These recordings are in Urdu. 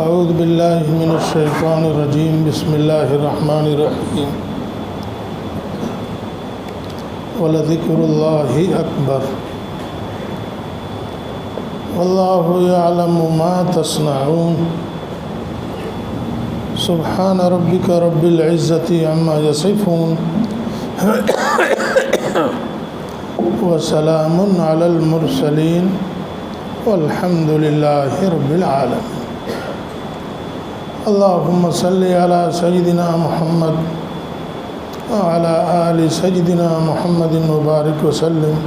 اعوذ باللہ من الشیطان الرجیم بسم اللہ الرحمن الرحیم ولذکر اللہ اکبر واللہ یعلم ما تصنعون سبحان ربک رب العزت عما یصفون وسلام علی المرسلین والحمد للہ رب العالمین اللہم صلی علی سیدنا محمد وعلی آل سیدنا محمد مبارک وسلم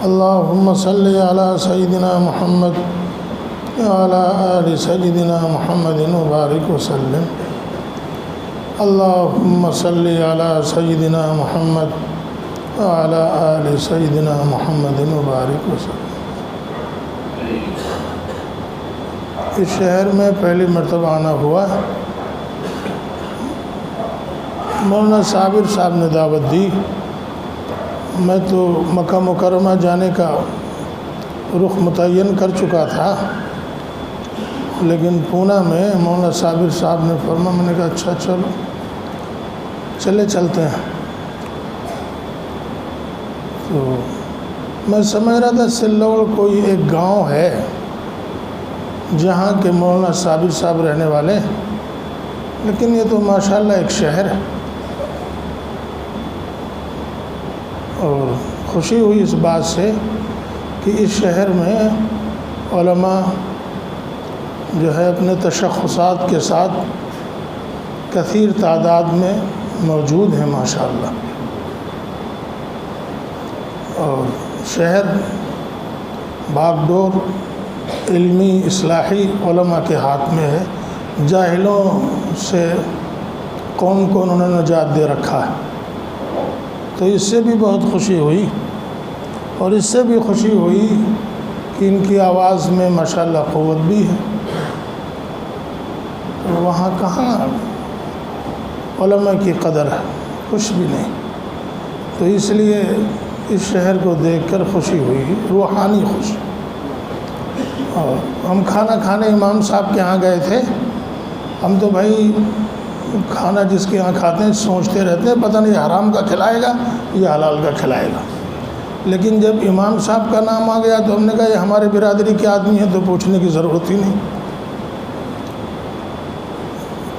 اللہم صلی علی سیدنا محمد وعلی آل سیدنا محمد مبارک وسلم اللہم صلی علی سیدنا محمد وعلی آل سیدنا محمد مبارک وسلم۔ اس شہر میں پہلی مرتبہ آنا ہوا، مولانا صابر صاحب نے دعوت دی۔ میں تو مکہ مکرمہ جانے کا رخ متعین کر چکا تھا، لیکن پونا میں مولانا صابر صاحب نے فرمایا، میں نے کہا اچھا چلتے ہیں۔ تو میں سمجھ رہا تھا سلوڑ کوئی ایک گاؤں ہے جہاں کے مولانا صابر صاحب رہنے والے، لیکن یہ تو ماشاءاللہ ایک شہر ہے، اور خوشی ہوئی اس بات سے کہ اس شہر میں علماء جو ہے اپنے تشخصات کے ساتھ کثیر تعداد میں موجود ہیں ماشاءاللہ، اور شہر باغ ڈور علمی اصلاحی علماء کے ہاتھ میں ہے۔ جاہلوں سے قوم کو انہوں نے نجات دے رکھا ہے، تو اس سے بھی بہت خوشی ہوئی، اور اس سے بھی خوشی ہوئی کہ ان کی آواز میں ماشاءاللہ قوت بھی ہے۔ تو وہاں کہاں علماء کی قدر ہے؟ کچھ بھی نہیں۔ تو اس لیے اس شہر کو دیکھ کر خوشی ہوئی، روحانی خوشی۔ اور ہم کھانا کھانے امام صاحب کے ہاں گئے تھے۔ ہم تو بھائی کھانا جس کے ہاں کھاتے ہیں سوچتے رہتے ہیں پتہ نہیں حرام کا کھلائے گا یا حلال کا کھلائے گا، لیکن جب امام صاحب کا نام آ گیا تو ہم نے کہا یہ ہمارے برادری کے آدمی ہیں تو پوچھنے کی ضرورت ہی نہیں۔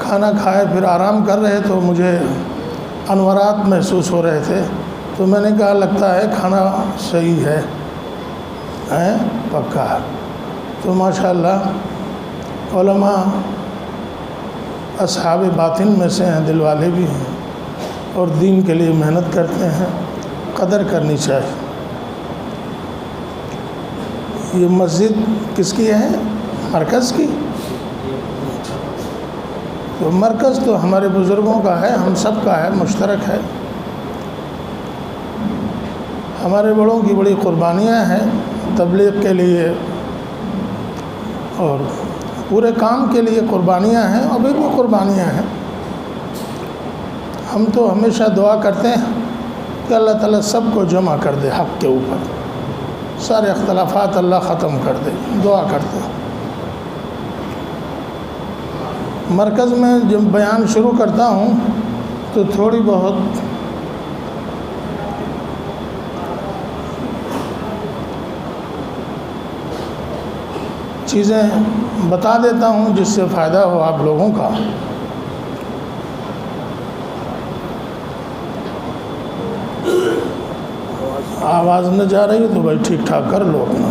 کھانا کھائے پھر آرام کر رہے تو مجھے انورات محسوس ہو رہے تھے، تو میں نے کہا لگتا ہے کھانا صحیح ہے، پکا ہے۔ تو ماشاءاللہ علماء اصحاب باطن میں سے ہیں، دل والے بھی ہیں، اور دین کے لیے محنت کرتے ہیں، قدر کرنی چاہیے۔ یہ مسجد کس کی ہے؟ مرکز کی؟ تو مرکز تو ہمارے بزرگوں کا ہے، ہم سب کا ہے، مشترک ہے۔ ہمارے بڑوں کی بڑی قربانیاں ہیں تبلیغ کے لیے، اور پورے کام کے لیے قربانیاں ہیں، ابھی بھی قربانیاں ہیں۔ ہم تو ہمیشہ دعا کرتے ہیں کہ اللہ تعالیٰ سب کو جمع کر دے حق کے اوپر، سارے اختلافات اللہ ختم کر دے، دعا کرتے ہیں۔ مرکز میں جب بیان شروع کرتا ہوں تو تھوڑی بہت چیزیں بتا دیتا ہوں جس سے فائدہ ہو آپ لوگوں کا۔ آواز نہ جا رہی ہے تو بھائی ٹھیک ٹھاک کر لو اپنا،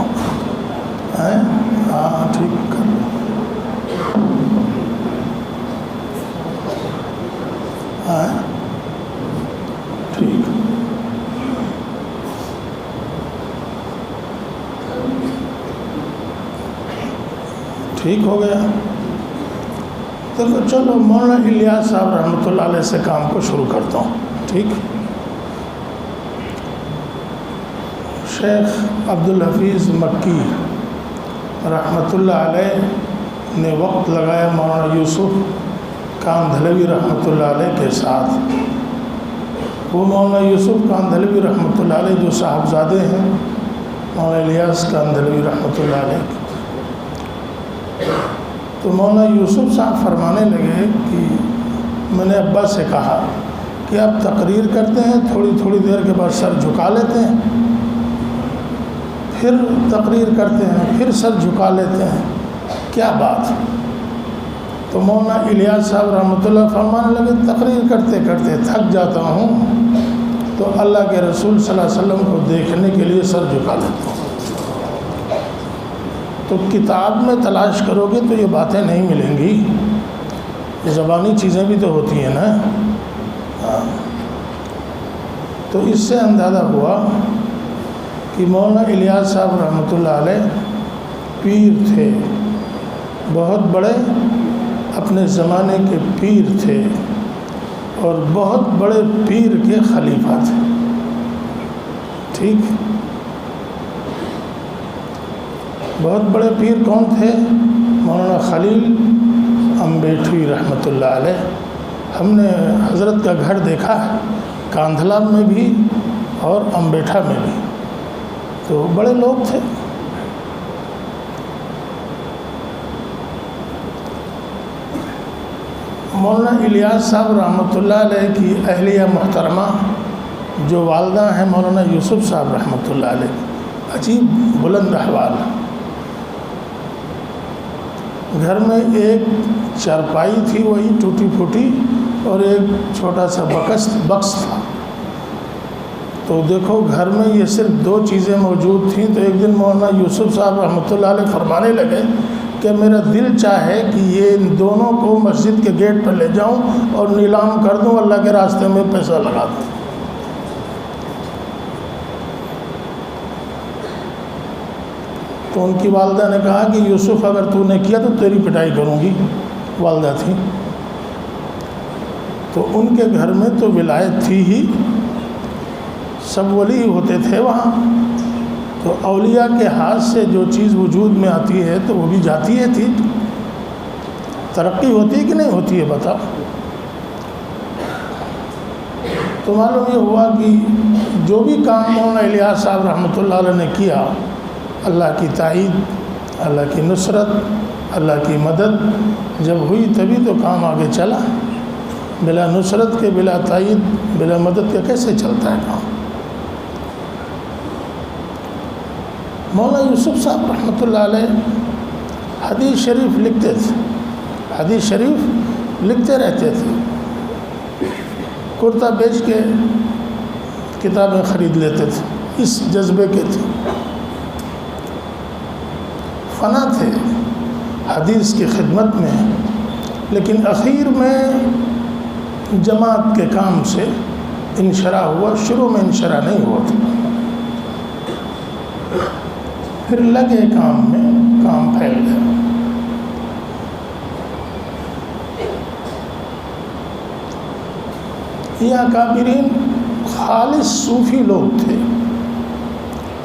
ہاں ٹھیک کر لو، ٹھیک۔ ٹھیک ہو گیا تو چلو مولانا الیاس صاحب رحمۃ اللہ علیہ سے کام کو شروع کرتا ہوں۔ ٹھیک، شیخ عبدالحفیظ مکی رحمۃ اللہ علیہ نے وقت لگایا مولانا یوسف کاندھلوی رحمۃ اللہ علیہ کے ساتھ۔ وہ مولانا یوسف کاندھلوی رحمۃ اللہ علیہ جو صاحبزادے ہیں مولانا الیاس کاندھلوی رحمۃ اللہ علیہ، تو مولانا یوسف صاحب فرمانے لگے کہ میں نے ابا سے کہا کہ آپ تقریر کرتے ہیں، تھوڑی تھوڑی دیر کے بعد سر جھکا لیتے ہیں، پھر تقریر کرتے ہیں، پھر سر جھکا لیتے ہیں، کیا بات؟ تو مولانا الیاس صاحب رحمۃ اللہ فرمانے لگے تقریر کرتے کرتے تھک جاتا ہوں تو اللہ کے رسول صلی اللہ علیہ وسلم کو دیکھنے کے لیے سر جھکا لیتا ہوں۔ تو کتاب میں تلاش کرو گے تو یہ باتیں نہیں ملیں گی، یہ زبانی چیزیں بھی تو ہوتی ہیں نا۔ تو اس سے اندازہ ہوا کہ مولانا الیاس صاحب رحمۃ اللہ علیہ پیر تھے، بہت بڑے اپنے زمانے کے پیر تھے اور بہت بڑے پیر کے خلیفہ تھے۔ ٹھیک، بہت بڑے پیر کون تھے؟ مولانا خلیل امبیٹھی رحمۃ اللہ علیہ۔ ہم نے حضرت کا گھر دیکھا ہے، کاندھلا میں بھی اور امبیٹھا میں بھی، تو بڑے لوگ تھے۔ مولانا الیاس صاحب رحمۃ اللہ علیہ کی اہلیہ محترمہ جو والدہ ہیں مولانا یوسف صاحب رحمۃ اللہ علیہ، عجیب بلند احوال۔ گھر میں ایک چارپائی تھی وہی ٹوٹی پھوٹی اور ایک چھوٹا سا بکس تھا۔ تو دیکھو گھر میں یہ صرف دو چیزیں موجود تھیں۔ تو ایک دن مولانا یوسف صاحب رحمۃ اللہ علیہ فرمانے لگے کہ میرا دل چاہے کہ یہ ان دونوں کو مسجد کے گیٹ پر لے جاؤں اور نیلام کر دوں، اللہ کے راستے میں پیسہ لگا دوں۔ تو ان کی والدہ نے کہا کہ یوسف اگر تو نے کیا تو تیری پٹائی کروں گی، والدہ تھی۔ تو ان کے گھر میں تو ولایت تھی ہی، سب ولی ہوتے تھے وہاں، تو اولیاء کے ہاتھ سے جو چیز وجود میں آتی ہے تو وہ بھی جاتی ہے تھی۔ ترقی ہوتی ہے کہ نہیں ہوتی ہے بتاؤ؟ تو معلوم یہ ہوا کہ جو بھی کام مولانا الیاس صاحب رحمۃ اللہ علیہ نے کیا، اللہ کی تائید، اللہ کی نصرت، اللہ کی مدد جب ہوئی تبھی تو کام آگے چلا۔ بلا نصرت کے، بلا تائید، بلا مدد کے کیسے چلتا ہے کام؟ مولانا یوسف صاحب رحمۃ اللہ علیہ حدیث شریف لکھتے تھے، حدیث شریف لکھتے رہتے تھے، کرتا بیچ کے کتابیں خرید لیتے تھے، اس جذبے کے تھے، فنا تھے حدیث کی خدمت میں۔ لیکن اخیر میں جماعت کے کام سے انشراح ہوا، شروع میں انشراح نہیں ہوا تھا، پھر لگے کام میں، کام پھیل گیا۔ یہ اکابرین خالص صوفی لوگ تھے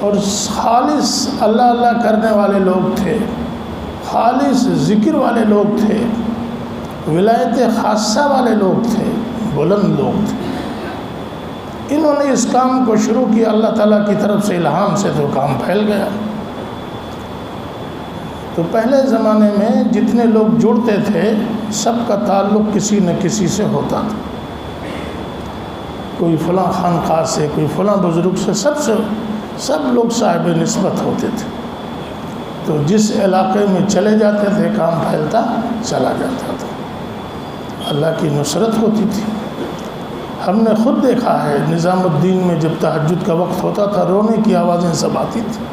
اور خالص اللہ اللہ کرنے والے لوگ تھے، خالص ذکر والے لوگ تھے، ولایت خاصہ والے لوگ تھے، بلند لوگ تھے۔ انہوں نے اس کام کو شروع کیا اللہ تعالیٰ کی طرف سے الہام سے، تو کام پھیل گیا۔ تو پہلے زمانے میں جتنے لوگ جڑتے تھے سب کا تعلق کسی نہ کسی سے ہوتا تھا، کوئی فلاں خانقاہ سے، کوئی فلاں بزرگ سے، سب لوگ صاحب نسبت ہوتے تھے۔ تو جس علاقے میں چلے جاتے تھے کام پھیلتا چلا جاتا تھا، اللہ کی نصرت ہوتی تھی۔ ہم نے خود دیکھا ہے نظام الدین میں جب تہجد کا وقت ہوتا تھا رونے کی آوازیں سب آتی تھی۔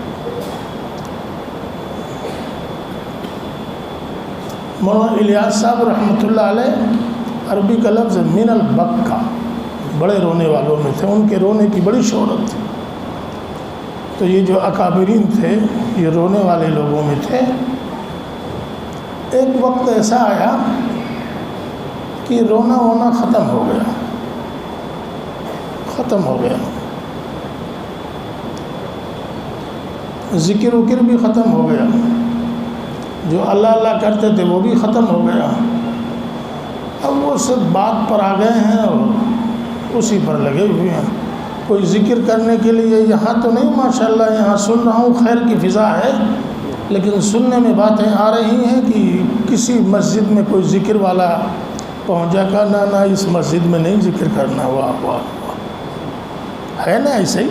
مولانا الیاس صاحب رحمۃ اللہ علیہ عربی کا لفظ من البکا، بڑے رونے والوں میں تھے، ان کے رونے کی بڑی شہرت تھی۔ تو یہ جو اکابرین تھے یہ رونے والے لوگوں میں تھے۔ ایک وقت ایسا آیا کہ رونا ہونا ختم ہو گیا، ذکر وکر بھی ختم ہو گیا، جو اللہ اللہ کرتے تھے وہ بھی ختم ہو گیا۔ اب وہ سب بات پر آ گئے ہیں اور اسی پر لگے ہوئے ہیں۔ کوئی ذکر کرنے کے لیے یہاں تو نہیں، ماشاءاللہ یہاں سن رہا ہوں، خیر کی فضا ہے، لیکن سننے میں باتیں آ رہی ہیں کہ کسی مسجد میں کوئی ذکر والا پہنچا کہا نہ اس مسجد میں نہیں ذکر کرنا. واہ واہ واہ، ہے نا ایسے ہی.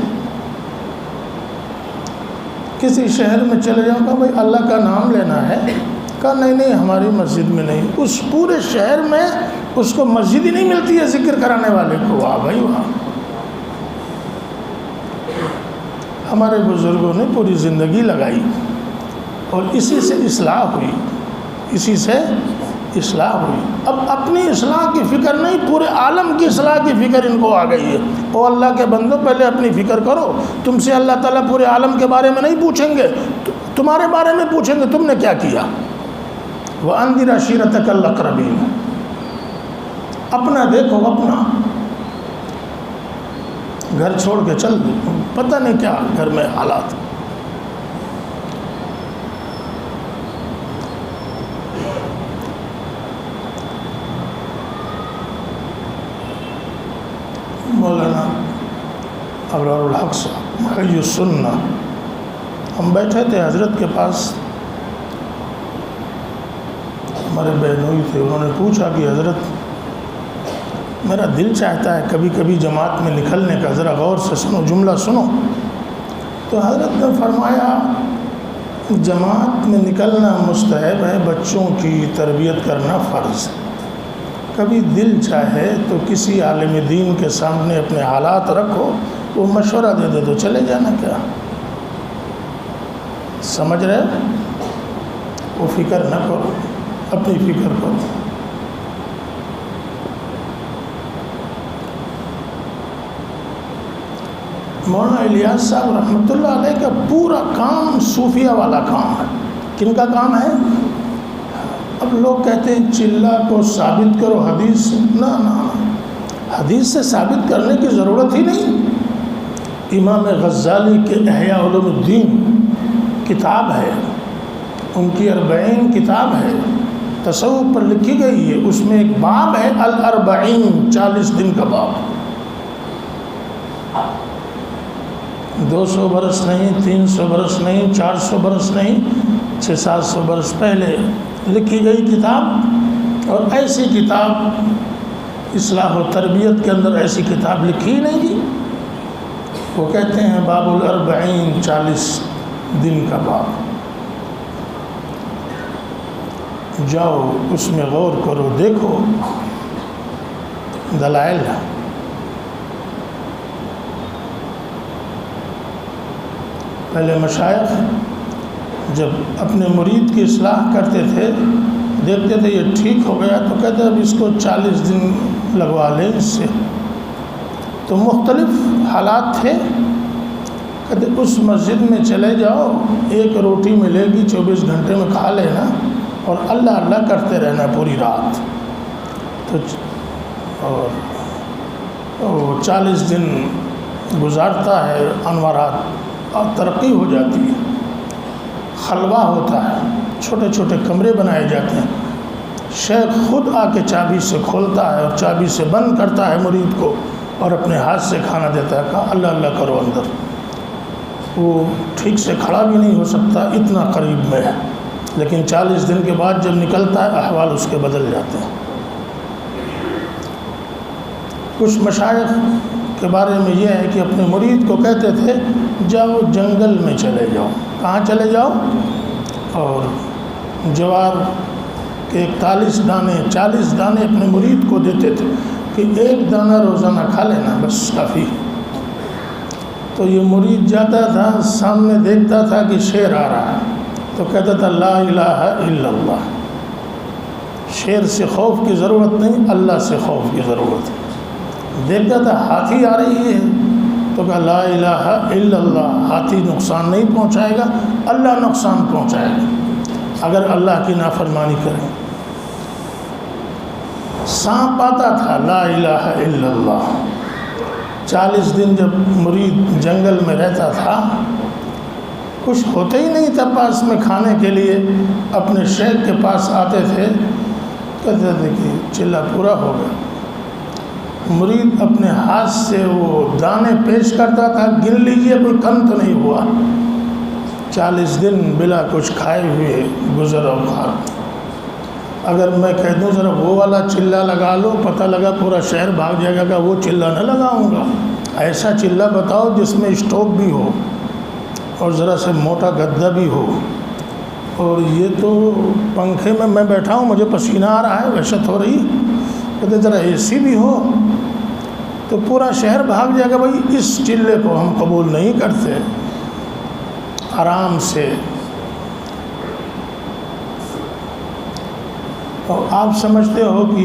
کسی شہر میں چلے جاؤ کہا بھائی اللہ کا نام لینا ہے، کہا نہیں ہماری مسجد میں نہیں. اس پورے شہر میں اس کو مسجد ہی نہیں ملتی ہے ذکر کرانے والے کو. واہ بھائی واہ. ہمارے بزرگوں نے پوری زندگی لگائی اور اسی سے اصلاح ہوئی، اسی سے اصلاح ہوئی. اب اپنی اصلاح کی فکر نہیں، پورے عالم کی اصلاح کی فکر ان کو آ گئی ہے. او اللہ کے بندو، پہلے اپنی فکر کرو. تم سے اللہ تعالیٰ پورے عالم کے بارے میں نہیں پوچھیں گے، تمہارے بارے میں پوچھیں گے تم نے کیا کیا. وَأَنذِرْ عَشِيرَتَكَ الْأَقْرَبِينَ. اپنا دیکھو، اپنا گھر چھوڑ کے چل دو، پتہ نہیں کیا گھر میں حالات. مولانا ابرار الحق صاحب محی السنہ، ہم بیٹھے تھے حضرت کے پاس، ہمارے بہنوئی تھے. انہوں نے پوچھا کہ حضرت میرا دل چاہتا ہے کبھی کبھی جماعت میں نکلنے کا، ذرا غور سے سنو، جملہ سنو. تو حضرت نے فرمایا جماعت میں نکلنا مستحب ہے، بچوں کی تربیت کرنا فرض ہے. کبھی دل چاہے تو کسی عالم دین کے سامنے اپنے حالات رکھو، وہ مشورہ دے دے تو چلے جانا. کیا سمجھ رہے؟ وہ فکر نہ کرو، اپنی فکر کرو. مولانا الیاس صاحب رحمۃ اللہ علیہ کا پورا کام صوفیہ والا کام ہے. کن کا کام ہے؟ اب لوگ کہتے ہیں چلہ کو ثابت کرو حدیث سے. نہ حدیث سے ثابت کرنے کی ضرورت ہی نہیں. امام غزالی کے احیاء علوم الدین کتاب ہے، ان کی 40 کتاب ہے، تصوف پر لکھی گئی ہے. اس میں ایک باب ہے الاربعین، 40 دن کا باب. 200 برس نہیں، 300 برس نہیں، 400 برس نہیں، 600-700 برس پہلے لکھی گئی کتاب. اور ایسی کتاب اصلاح و تربیت کے اندر ایسی کتاب لکھی ہی نہیں گی. وہ کہتے ہیں باب الاربعین، 40 دن کا باب. جاؤ اس میں غور کرو، دیکھو دلائل. پہلے مشائخ جب اپنے مرید کی اصلاح کرتے تھے، دیکھتے تھے یہ ٹھیک ہو گیا تو کہتے اب اس کو 40 دن لگوا لیں اس سے. تو مختلف حالات تھے. کہتے اس مسجد میں چلے جاؤ، ایک روٹی ملے گی 24 گھنٹے میں کھا لینا اور اللہ اللہ کرتے رہنا پوری رات. اور 40 دن گزارتا ہے، انوارات اور ترقی ہو جاتی ہے. خلوہ ہوتا ہے، چھوٹے چھوٹے کمرے بنائے جاتے ہیں. شیخ خود آ کے چابی سے کھولتا ہے اور چابی سے بند کرتا ہے مرید کو، اور اپنے ہاتھ سے کھانا دیتا ہے. کہا اللہ اللہ کرو اندر. وہ ٹھیک سے کھڑا بھی نہیں ہو سکتا، اتنا قریب میں ہے. لیکن 40 دن کے بعد جب نکلتا ہے احوال اس کے بدل جاتے ہیں. کچھ مشائخ کے بارے میں یہ ہے کہ اپنے مرید کو کہتے تھے جاؤ جنگل میں چلے جاؤ. کہاں چلے جاؤ؟ اور جوار کے 41 دانے 40 دانے اپنے مرید کو دیتے تھے کہ 1 دانہ روزانہ کھا لینا، بس کافی. تو یہ مرید جاتا تھا، سامنے دیکھتا تھا کہ شیر آ رہا ہے تو کہتا تھا لا الہ الا اللہ. شیر سے خوف کی ضرورت نہیں، اللہ سے خوف کی ضرورت ہے. دیکھتا تھا ہاتھی آ رہی ہے تو کہا لا الہ الا اللہ. ہاتھی نقصان نہیں پہنچائے گا، اللہ نقصان پہنچائے گا اگر اللہ کی نافرمانی کریں. سانپ آتا تھا لا الہ الا اللہ. 40 دن جب مرید جنگل میں رہتا تھا، کچھ ہوتے ہی نہیں تھا پاس میں کھانے کے لیے. اپنے شیخ کے پاس آتے تھے، کہتے تھے کہ چلہ پورا ہو گیا. مرید اپنے ہاتھ سے وہ دانے پیش کرتا تھا، گن لیجئے کوئی کم تو نہیں ہوا. 40 دن بلا کچھ کھائے ہوئے گزر اوقات. اگر میں کہہ دوں ذرا وہ والا چلہ لگا لو، پتہ لگا پورا شہر بھاگ جائے گا کہ وہ چلہ نہ لگاؤں گا، ایسا چلہ بتاؤ جس میں اسٹوپ بھی ہو اور ذرا سے موٹا گدا بھی ہو، اور یہ تو پنکھے میں بیٹھا ہوں، مجھے پسینہ آ رہا ہے، وحشت ہو رہی، کہتے ذرا اے سی بھی ہو، تو پورا شہر بھاگ جائے گا۔ بھائی اس چلے کو ہم قبول نہیں کرتے، آرام سے۔ اور آپ سمجھتے ہو کہ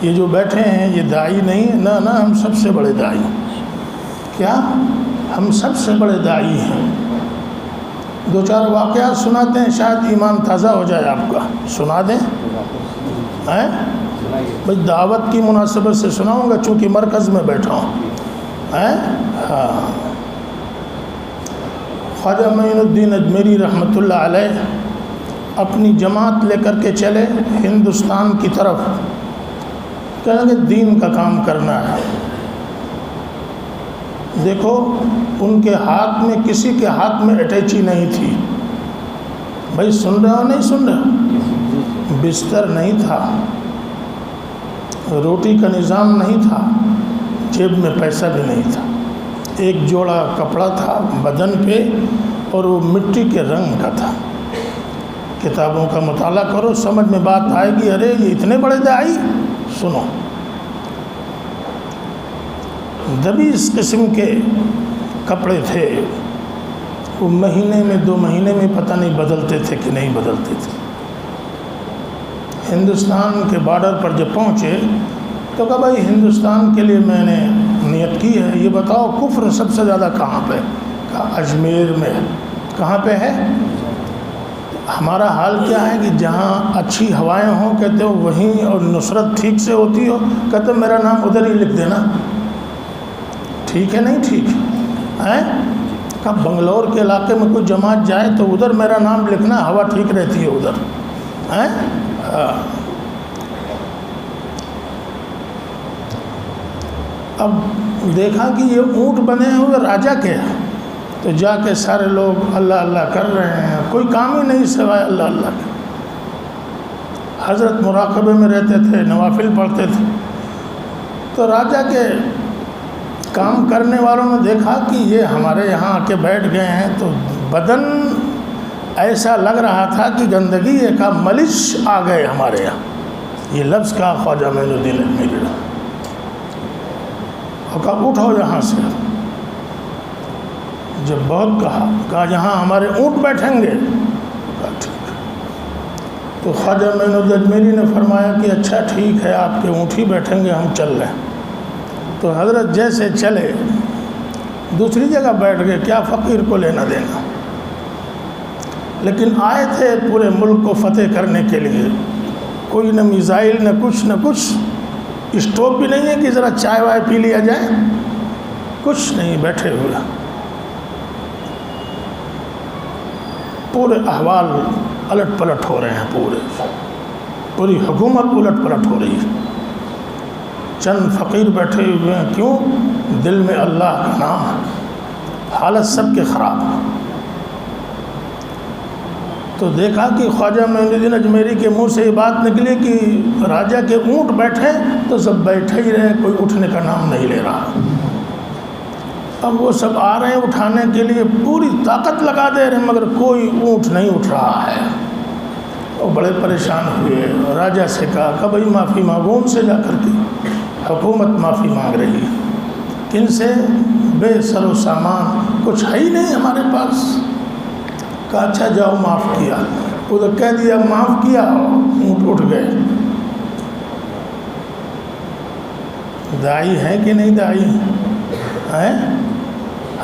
یہ جو بیٹھے ہیں یہ داعی نہیں، نہ ہم سب سے بڑے داعی، کیا ہم سب سے بڑے داعی ہیں۔ دو چار واقعات سناتے ہیں، شاید ایمان تازہ ہو جائے آپ کا، سنا دیں؟ بھائی دعوت کی مناسبت سے سناؤں گا چونکہ مرکز میں بیٹھا ہوں۔ ہاں، خواجہ معین الدین اجمیری رحمۃ اللہ علیہ اپنی جماعت لے کر کے چلے ہندوستان کی طرف، کہیں گے دین کا کام کرنا ہے۔ دیکھو ان کے ہاتھ میں، کسی کے ہاتھ میں اٹیچی نہیں تھی، بھائی سن رہے ہو نہیں سن رہے؟ بستر نہیں تھا، روٹی کا نظام نہیں تھا، جیب میں پیسہ بھی نہیں تھا، ایک جوڑا کپڑا تھا بدن پہ اور وہ مٹی کے رنگ کا تھا۔ کتابوں کا مطالعہ کرو، سمجھ میں بات آئے گی۔ ارے یہ اتنے بڑے داعی، سنو، دبی اس قسم کے کپڑے تھے، وہ مہینے میں 2 مہینے میں پتہ نہیں بدلتے تھے کہ نہیں بدلتے تھے۔ ہندوستان کے بارڈر پر جب پہنچے تو کہا بھائی ہندوستان کے لیے میں نے نیت کی ہے، یہ بتاؤ کفر سب سے زیادہ کہاں پہ؟ کہا اجمیر میں۔ کہاں پہ ہے؟ ہمارا حال کیا ہے کہ جہاں اچھی ہوائیں ہوں کہتے ہو وہیں، اور نصرت ٹھیک سے ہوتی ہو کہتے ہو میرا نام ادھر ہی لکھ دینا، ٹھیک ہے نہیں ٹھیک ہے؟ کہا بنگلور کے علاقے میں کوئی جماعت جائے تو ادھر میرا نام لکھنا، ہوا ٹھیک رہتی ہے ادھر۔ اب دیکھا کہ یہ اونٹ بنے ہوئے راجا کے ہیں، تو جا کے سارے لوگ اللہ اللہ کر رہے ہیں، کوئی کام ہی نہیں سوائے اللہ اللہ کے۔ حضرت مراقبے میں رہتے تھے، نوافل پڑھتے تھے، تو راجا کے کام کرنے والوں نے دیکھا کہ یہ ہمارے یہاں آ کے بیٹھ گئے ہیں، تو بدن ایسا لگ رہا تھا کہ گندگی کا ملش آ گئے ہمارے یہاں۔ یہ لفظ کہا خواجہ معین الدین اجمیری نے، اور کہا اٹھو یہاں سے۔ جب بہت کہا یہاں ہمارے اونٹ بیٹھیں گے، کہا ٹھیک۔ تو خواجہ معین الدین اجمیری نے فرمایا کہ اچھا ٹھیک ہے، آپ کے اونٹ ہی بیٹھیں گے، ہم چل رہے ہیں۔ تو حضرت جیسے چلے دوسری جگہ بیٹھ گئے، کیا فقیر کو لینا دینا، لیکن آئے تھے پورے ملک کو فتح کرنے کے لیے، کوئی نہ میزائل نہ کچھ، اسٹوو بھی نہیں ہے کہ ذرا چائے وائے پی لیا جائے، کچھ نہیں، بیٹھے ہوئے۔ پورے احوال الٹ پلٹ ہو رہے ہیں، پوری حکومت الٹ پلٹ ہو رہی ہے، چند فقیر بیٹھے ہوئے ہیں، کیوں؟ دل میں اللہ کا نام ہے، حالت سب کے خراب ہے۔ تو دیکھا کہ خواجہ معین الدین اجمیری کے منہ سے یہ بات نکلی کہ راجا کے اونٹ بیٹھے تو سب بیٹھے ہی رہے، کوئی اٹھنے کا نام نہیں لے رہا۔ اب وہ سب آ رہے ہیں اٹھانے کے لیے، پوری طاقت لگا دے رہے ہیں، مگر کوئی اونٹ نہیں اٹھ رہا ہے۔ وہ بڑے پریشان ہوئے، راجا سے کہا کہ بھائی معافی مانگو ان سے جا کر کے، حکومت معافی مانگ رہی ہے۔ کن سے؟ بے سر و سامان کچھ ہے ہی نہیں ہمارے پاس۔ کہا اچھا جاؤ معاف کیا، ادھر کہہ دیا معاف کیا، اونٹ اٹھ گئے۔ داعی ہیں کہ نہیں داعی ہیں؟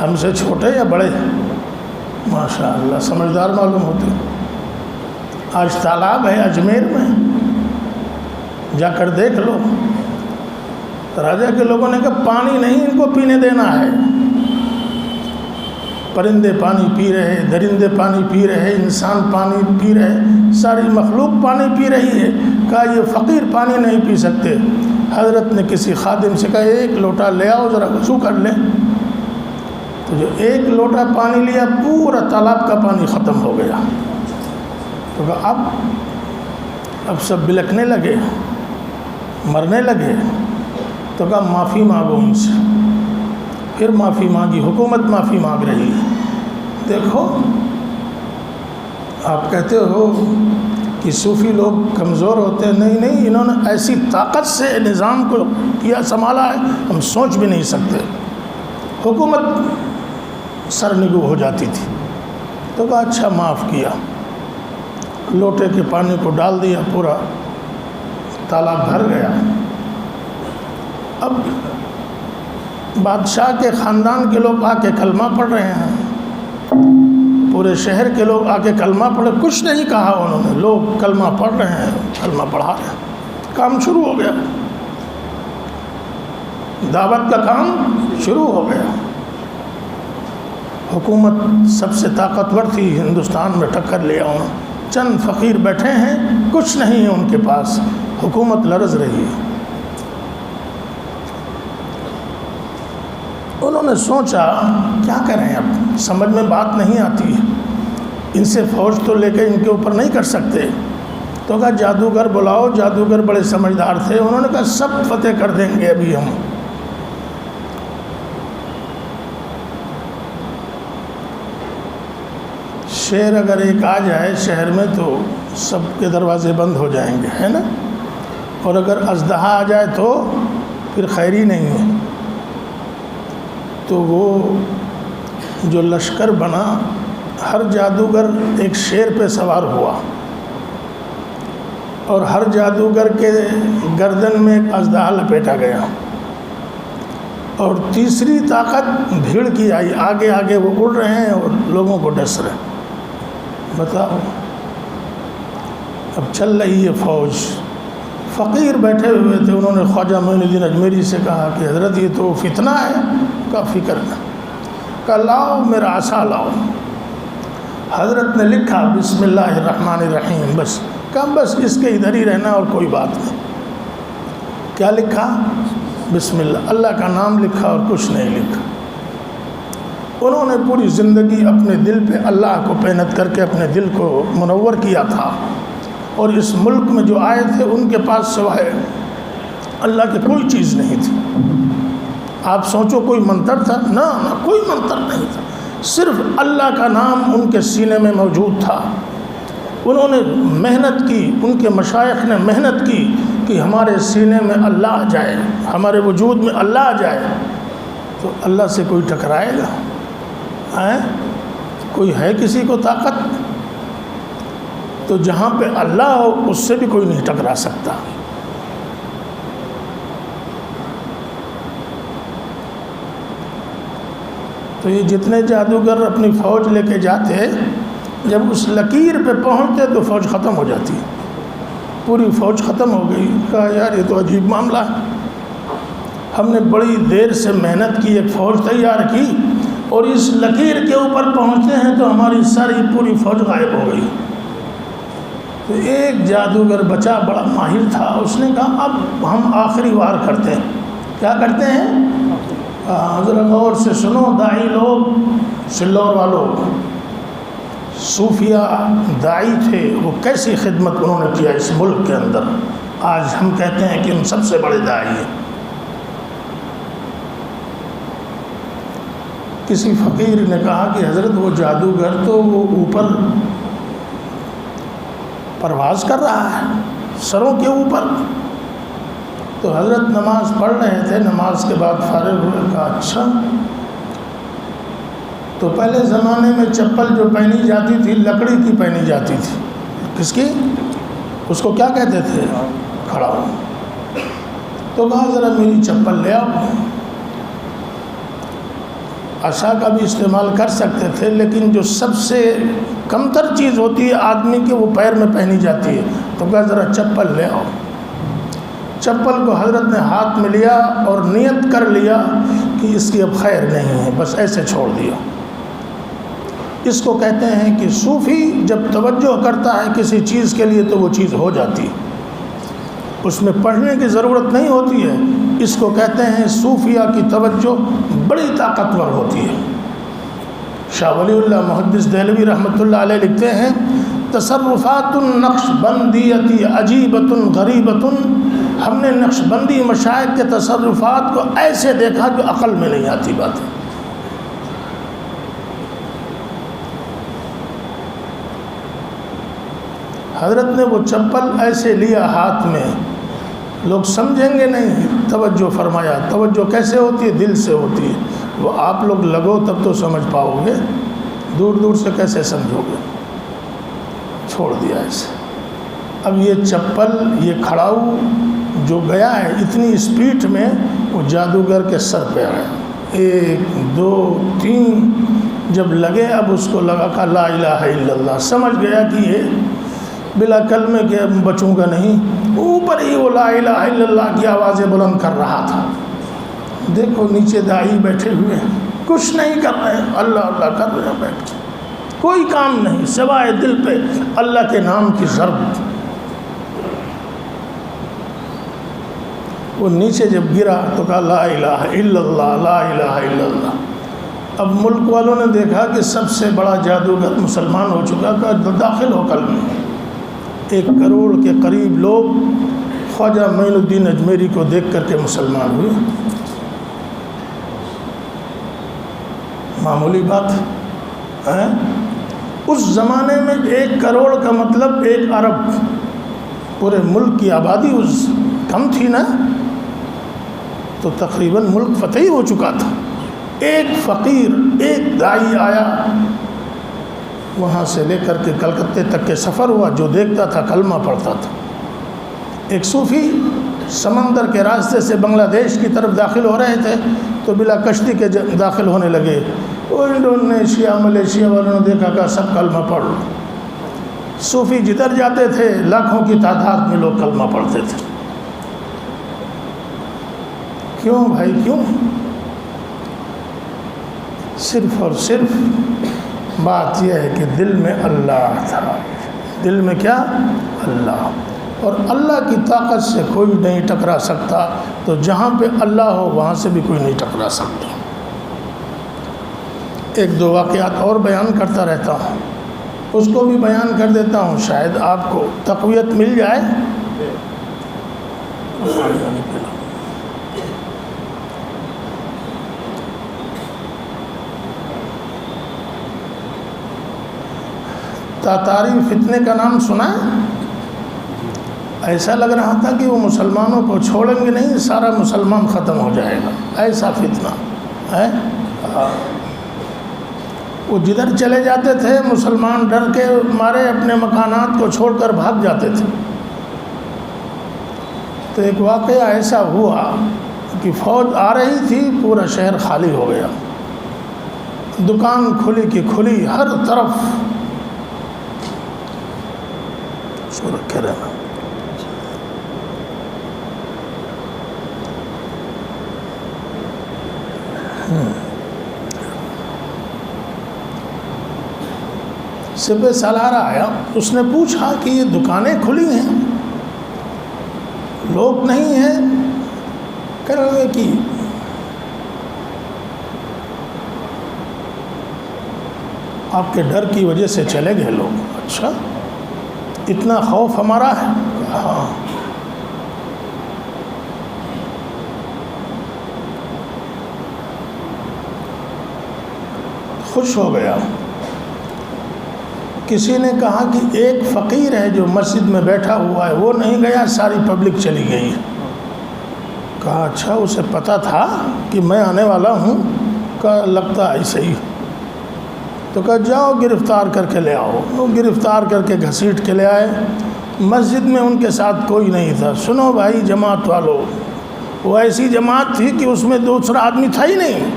ہم سے چھوٹے یا بڑے؟ ماشاء اللہ سمجھدار معلوم ہوتے۔ آج تالاب ہے اجمیر میں، جا کر دیکھ لو۔ راجا کے لوگوں نے کہا پانی نہیں ان کو پینے دینا ہے، پرندے پانی پی رہے، درندے پانی پی رہے، انسان پانی پی رہے، ساری مخلوق پانی پی رہی ہے۔ کہا یہ فقیر پانی نہیں پی سکتے۔ حضرت نے کسی خادم سے کہا ایک لوٹا لے آؤ ذرا وضو کر لیں۔ تو جو ایک لوٹا پانی لیا پورا تالاب کا پانی ختم ہو گیا۔ تو کہا اب اب سب بلکنے لگے، مرنے لگے، تو کہا معافی مانگو ان سے۔ پھر معافی مانگی، حکومت معافی مانگ رہی ہے۔ دیکھو، آپ کہتے ہو کہ صوفی لوگ کمزور ہوتے ہیں، نہیں نہیں، انہوں نے ایسی طاقت سے نظام کو کیا سنبھالا ہے ہم سوچ بھی نہیں سکتے۔ حکومت سرنگو ہو جاتی تھی، تو کہا اچھا معاف کیا، لوٹے کے پانی کو ڈال دیا، پورا تالاب بھر گیا۔ اب بادشاہ کے خاندان کے لوگ آ کے کلمہ پڑھ رہے ہیں، پورے شہر کے لوگ آ کے کلمہ پڑھ، کچھ نہیں کہا انہوں نے، لوگ کلمہ پڑھ رہے ہیں، کلمہ پڑھا رہے ہیں، کام شروع ہو گیا، دعوت کا کام شروع ہو گیا۔ حکومت سب سے طاقتور تھی ہندوستان میں، ٹکر لیا انہوں، چند فقیر بیٹھے ہیں، کچھ نہیں ہے ان کے پاس، حکومت لرز رہی ہے۔ انہوں نے سوچا کیا کریں، اب سمجھ میں بات نہیں آتی ہے، ان سے فوج تو لے کے ان کے اوپر نہیں کر سکتے، تو کہا جادوگر بلاؤ۔ جادوگر بڑے سمجھدار تھے، انہوں نے کہا سب فتح کر دیں گے ابھی ہم۔ شیر اگر ایک آ جائے شہر میں تو سب کے دروازے بند ہو جائیں گے، ہے نا، اور اگر اژدہا آ جائے تو پھر خیر ہی نہیں ہے۔ تو وہ جو لشکر بنا، ہر جادوگر ایک شیر پہ سوار ہوا، اور ہر جادوگر کے گردن میں ایک اژدہا لپیٹا گیا، اور تیسری طاقت بھیڑ کی آئی، آگے آگے وہ اڑ رہے ہیں اور لوگوں کو ڈس رہے ہیں۔ بتاؤ، اب چل رہی ہے فوج، فقیر بیٹھے ہوئے تھے، انہوں نے خواجہ معین الدین اجمیری سے کہا کہ حضرت یہ تو فتنہ ہے، کا فکر نہ، کہا لاؤ میرا عصا لاؤ۔ حضرت نے لکھا بسم اللہ الرحمن الرحیم، بس کہا بس اس کے ادھر ہی رہنا اور کوئی بات نہیں۔ کیا لکھا؟ بسم اللہ، اللہ کا نام لکھا اور کچھ نہیں لکھا۔ انہوں نے پوری زندگی اپنے دل پہ اللہ کو پینت کر کے اپنے دل کو منور کیا تھا، اور اس ملک میں جو آئے تھے ان کے پاس سوائے اللہ کی کوئی چیز نہیں تھی۔ آپ سوچو کوئی منتر تھا؟ نہ کوئی منتر نہیں تھا، صرف اللہ کا نام ان کے سینے میں موجود تھا۔ انہوں نے محنت کی، ان کے مشائخ نے محنت کی کہ ہمارے سینے میں اللہ آ جائے، ہمارے وجود میں اللہ آ جائے، تو اللہ سے کوئی ٹکرائے گا؟ کوئی ہے کسی کو طاقت؟ تو جہاں پہ اللہ ہو اس سے بھی کوئی نہیں ٹکرا سکتا۔ تو یہ جتنے جادوگر اپنی فوج لے کے جاتے، جب اس لکیر پہ پہنچتے تو فوج ختم ہو جاتی، پوری فوج ختم ہو گئی۔ کہا یار یہ تو عجیب معاملہ ہے، ہم نے بڑی دیر سے محنت کی، ایک فوج تیار کی، اور اس لکیر کے اوپر پہنچتے ہیں تو ہماری ساری پوری فوج غائب ہو گئی۔ تو ایک جادوگر بچا، بڑا ماہر تھا، اس نے کہا اب ہم آخری وار کرتے ہیں۔ کیا کرتے ہیں؟ ذرا غور سے سنو داعی لوگ، سلور والوں، صوفیہ داعی تھے، وہ کیسی خدمت انہوں نے کیا اس ملک کے اندر، آج ہم کہتے ہیں کہ ہم سب سے بڑے داعی ہیں۔ کسی فقیر نے کہا کہ حضرت وہ جادوگر تو وہ اوپر پرواز کر رہا ہے، سروں کے اوپر۔ تو حضرت نماز پڑھ رہے تھے، نماز کے بعد فارغ ہوئے، کہا اچھا، تو پہلے زمانے میں چپل جو پہنی جاتی تھی لکڑی کی پہنی جاتی تھی، کس کی؟ اس کو کیا کہتے تھے؟ کھڑا ہو۔ تو کہا ذرا میری چپل لے آؤ۔ عصا کا بھی استعمال کر سکتے تھے، لیکن جو سب سے کمتر چیز ہوتی ہے آدمی کے، وہ پیر میں پہنی جاتی ہے، تو کہا ذرا چپل لے آؤ۔ چپل کو حضرت نے ہاتھ میں لیا اور نیت کر لیا کہ اس کی اب خیر نہیں ہے، بس ایسے چھوڑ دیا۔ اس کو کہتے ہیں کہ صوفی جب توجہ کرتا ہے کسی چیز کے لیے تو وہ چیز ہو جاتی ہے، اس میں پڑھنے کی ضرورت نہیں ہوتی ہے۔ اس کو کہتے ہیں صوفیہ کی توجہ بڑی طاقتور ہوتی ہے۔ شاہ ولی اللہ محدث دہلوی رحمۃ اللہ علیہ لکھتے ہیں تصرفات النقش بندیتی عجیبۃ غریبۃ، ہم نے نقش بندی مشائخ کے تصرفات کو ایسے دیکھا جو عقل میں نہیں آتی باتیں۔ حضرت نے وہ چپل ایسے لیا ہاتھ میں، لوگ سمجھیں گے نہیں، توجہ فرمایا۔ توجہ کیسے ہوتی ہے؟ دل سے ہوتی ہے۔ وہ آپ لوگ لگو تب تو سمجھ پاؤ گے، دور دور سے کیسے سمجھو گے؟ چھوڑ دیا اسے۔ اب یہ چپل، یہ کھڑاؤ جو گیا ہے اتنی اسپیڈ میں، وہ جادوگر کے سر پہ آیا۔ 1 2 3 جب لگے، اب اس کو لگا کہ لا الہ الا اللہ، سمجھ گیا کہ یہ بلا کلمے کے بچوں گا نہیں۔ اوپر ہی وہ لا الہ الا اللہ کی آوازیں بلند کر رہا تھا۔ دیکھو نیچے داعی بیٹھے ہوئے ہیں، کچھ نہیں کر رہے ہیں، اللہ اللہ کر رہے ہیں بیٹھ کے، کوئی کام نہیں سوائے دل پہ اللہ کے نام کی ضرب۔ وہ نیچے جب گرا تو کہا لا الہ الا اللہ، لا الہ الا اللہ۔ اب ملک والوں نے دیکھا کہ سب سے بڑا جادوگر مسلمان ہو چکا، کہ داخل ہو کلمے میں۔ 1 کروڑ کے قریب لوگ خواجہ معین الدین اجمیری کو دیکھ کر کے مسلمان ہوئے۔ معمولی بات ہے؟ اس زمانے میں 1 کروڑ کا مطلب 1 ارب، پورے ملک کی آبادی اس کم تھی نا، تو تقریباً ملک فتح ہی ہو چکا تھا۔ ایک فقیر، ایک داعی آیا، وہاں سے لے کر کے کلکتے تک کے سفر ہوا، جو دیکھتا تھا کلمہ پڑھتا تھا۔ ایک صوفی سمندر کے راستے سے بنگلہ دیش کی طرف داخل ہو رہے تھے، تو بلا کشتی کے داخل ہونے لگے۔ وہ انڈونیشیا ملیشیا والوں نے دیکھا کہ سب کلمہ پڑھ لو۔ صوفی جدھر جاتے تھے لاکھوں کی تعداد میں لوگ کلمہ پڑھتے تھے۔ کیوں بھائی کیوں؟ صرف اور صرف بات یہ ہے کہ دل میں اللہ تھا۔ دل میں کیا؟ اللہ۔ اور اللہ کی طاقت سے کوئی نہیں ٹکرا سکتا، تو جہاں پہ اللہ ہو وہاں سے بھی کوئی نہیں ٹکرا سکتا۔ 1-2 واقعات اور بیان کرتا رہتا ہوں، اس کو بھی بیان کر دیتا ہوں، شاید آپ کو تقویت مل جائے۔ تاتاری فتنے کا نام سنا ہے؟ ایسا لگ رہا تھا کہ وہ مسلمانوں کو چھوڑیں گے نہیں، سارا مسلمان ختم ہو جائے گا، ایسا فتنہ ہے۔ وہ جدھر چلے جاتے تھے مسلمان ڈر کے مارے اپنے مکانات کو چھوڑ کر بھاگ جاتے تھے۔ تو ایک واقعہ ایسا ہوا کہ فوج آ رہی تھی، پورا شہر خالی ہو گیا، دکان کھلی کی کھلی، ہر طرف رکھے رہنا۔ سپہ سالار آیا، اس نے پوچھا کہ یہ دکانیں کھلی ہیں، لوگ نہیں ہیں؟ کہنے لگے کہ آپ کے ڈر کی وجہ سے چلے گئے لوگ۔ اچھا، اتنا خوف ہمارا ہے؟ ہاں۔ خوش ہو گیا۔ کسی نے کہا کہ ایک فقیر ہے جو مسجد میں بیٹھا ہوا ہے، وہ نہیں گیا، ساری پبلک چلی گئی۔ کہا اچھا، اسے پتہ تھا کہ میں آنے والا ہوں؟ کہا لگتا ہے صحیح۔ تو کہا جاؤ گرفتار کر کے لے آؤ۔ وہ گرفتار کر کے گھسیٹ کے لے آئے۔ مسجد میں ان کے ساتھ کوئی نہیں تھا۔ سنو بھائی جماعت والو، وہ ایسی جماعت تھی کہ اس میں دوسرا آدمی تھا ہی نہیں،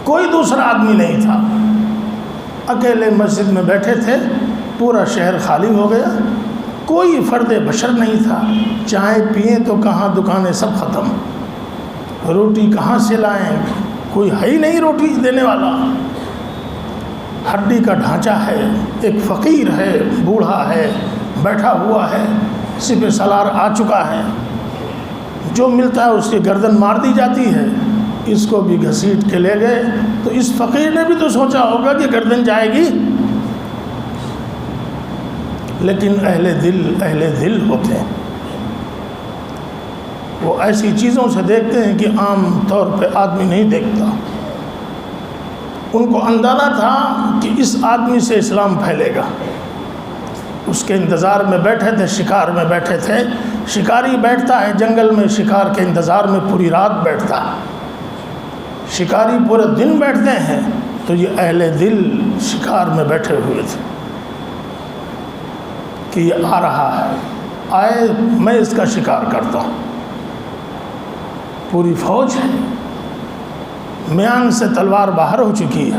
کوئی دوسرا آدمی نہیں تھا، اکیلے مسجد میں بیٹھے تھے، پورا شہر خالی ہو گیا، کوئی فرد بشر نہیں تھا۔ چائے پئیں تو کہاں، دکانیں سب ختم، روٹی کہاں سے لائیں، کوئی ہے ہی نہیں روٹی دینے والا، ہڈی کا ڈھانچہ ہے، ایک فقیر ہے، بوڑھا ہے، بیٹھا ہوا ہے، سپہ سالار آ چکا ہے، جو ملتا ہے اس کی گردن مار دی جاتی ہے، اس کو بھی گھسیٹ کے لے گئے۔ تو اس فقیر نے بھی تو سوچا ہوگا کہ گردن جائے گی، لیکن اہل دل ہوتے ہیں، وہ ایسی چیزوں سے دیکھتے ہیں کہ عام طور پہ آدمی نہیں دیکھتا۔ ان کو اندازہ تھا کہ اس آدمی سے اسلام پھیلے گا، اس کے انتظار میں بیٹھے تھے، شکار میں بیٹھے تھے۔ شکاری بیٹھتا ہے جنگل میں، شکار کے انتظار میں پوری رات بیٹھتا ہے، شکاری پورے دن بیٹھتے ہیں، تو یہ اہل دل شکار میں بیٹھے ہوئے تھے کہ یہ آ رہا ہے، آئے میں اس کا شکار کرتا ہوں۔ پوری فوج ہے، میان سے تلوار باہر ہو چکی ہے،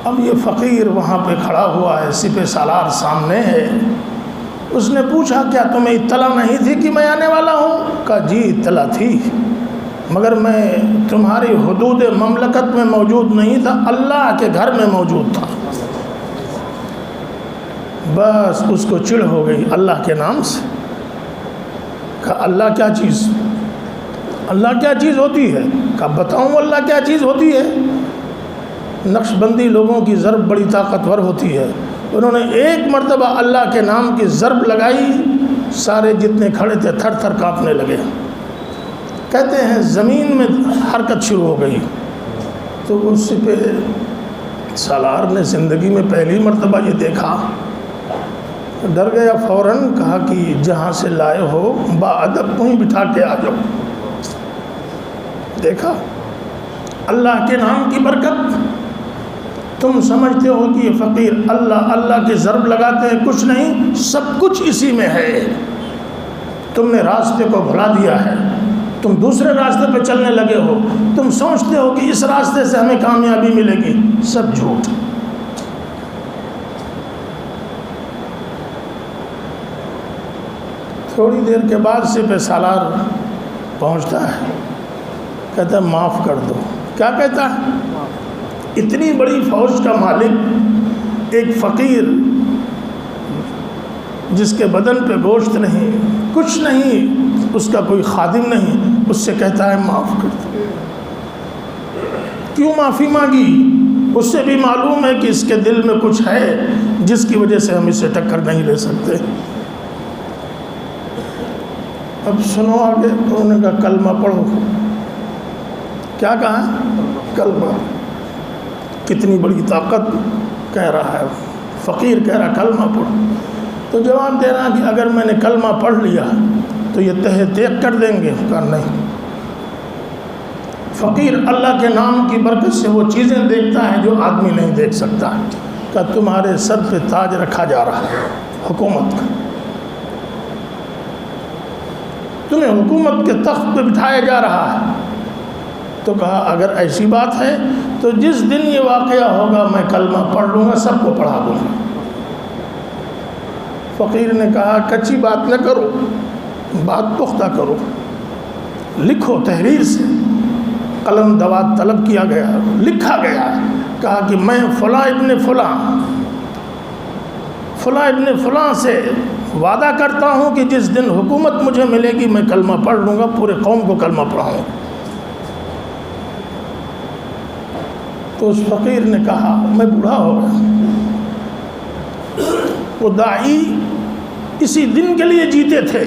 اب یہ فقیر وہاں پہ کھڑا ہوا ہے، سپہ سالار سامنے ہے۔ اس نے پوچھا کیا تمہیں اطلاع نہیں تھی کہ میں آنے والا ہوں؟ کہا جی اطلاع تھی، مگر میں تمہاری حدود مملکت میں موجود نہیں تھا، اللہ کے گھر میں موجود تھا۔ بس اس کو چڑ ہو گئی اللہ کے نام سے۔ کہا اللہ کیا چیز؟ اللہ کیا چیز ہوتی ہے؟ کہا بتاؤں اللہ کیا چیز ہوتی ہے؟ نقش بندی لوگوں کی ضرب بڑی طاقتور ہوتی ہے۔ انہوں نے ایک مرتبہ اللہ کے نام کی ضرب لگائی، سارے جتنے کھڑے تھے تھر تھر کانپنے لگے۔ کہتے ہیں زمین میں حرکت شروع ہو گئی، تو اس پہ سالار نے زندگی میں پہلی مرتبہ یہ دیکھا، ڈر گیا، فوراً کہا کہ جہاں سے لائے ہو باادب وہیں بٹھا کے آ جاؤ۔ دیکھا اللہ کے نام کی برکت۔ تم سمجھتے ہو کہ یہ فقیر اللہ کے ضرب لگاتے ہیں، کچھ نہیں، سب کچھ اسی میں ہے۔ تم نے راستے کو بھلا دیا ہے، تم دوسرے راستے پہ چلنے لگے ہو، تم سوچتے ہو کہ اس راستے سے ہمیں کامیابی ملے گی، سب جھوٹ۔ تھوڑی دیر کے بعد سپہ سالار پہنچتا ہے، کہتا ہے معاف کر دو۔ کیا کہتا ہے؟ اتنی بڑی فوج کا مالک، ایک فقیر جس کے بدن پہ گوشت نہیں، کچھ نہیں، اس کا کوئی خادم نہیں، اس سے کہتا ہے معاف کر دو۔ کیوں معافی مانگی؟ اس سے بھی معلوم ہے کہ اس کے دل میں کچھ ہے جس کی وجہ سے ہم اسے ٹکر نہیں لے سکتے۔ اب سنو آگے، انہوں نے کہا کلمہ پڑھو۔ کیا کہا؟ کلمہ۔ کتنی بڑی طاقت کہہ رہا ہے، فقیر کہہ رہا کلمہ پڑھو۔ تو جواب دے رہا کہ اگر میں نے کلمہ پڑھ لیا تو یہ تہہ دیکھ کر دیں گے؟ کہا نہیں۔ فقیر اللہ کے نام کی برکت سے وہ چیزیں دیکھتا ہے جو آدمی نہیں دیکھ سکتا۔ کہ تمہارے سر پہ تاج رکھا جا رہا ہے حکومت کا، تمہیں حکومت کے تخت پہ بٹھایا جا رہا ہے۔ تو کہا اگر ایسی بات ہے تو جس دن یہ واقعہ ہوگا میں کلمہ پڑھ لوں گا، سب کو پڑھا دوں گا۔ فقیر نے کہا کچی بات نہ کرو، بات پختہ کرو، لکھو تحریر سے۔ قلم دوات طلب کیا گیا، لکھا گیا، کہا کہ میں فلاں ابن فلاں سے وعدہ کرتا ہوں کہ جس دن حکومت مجھے ملے گی میں کلمہ پڑھ لوں گا، پورے قوم کو کلمہ پڑھاؤں گا۔ تو اس فقیر نے کہا میں بوڑھا ہو گیا۔ وہ داعی اسی دن کے لیے جیتے تھے،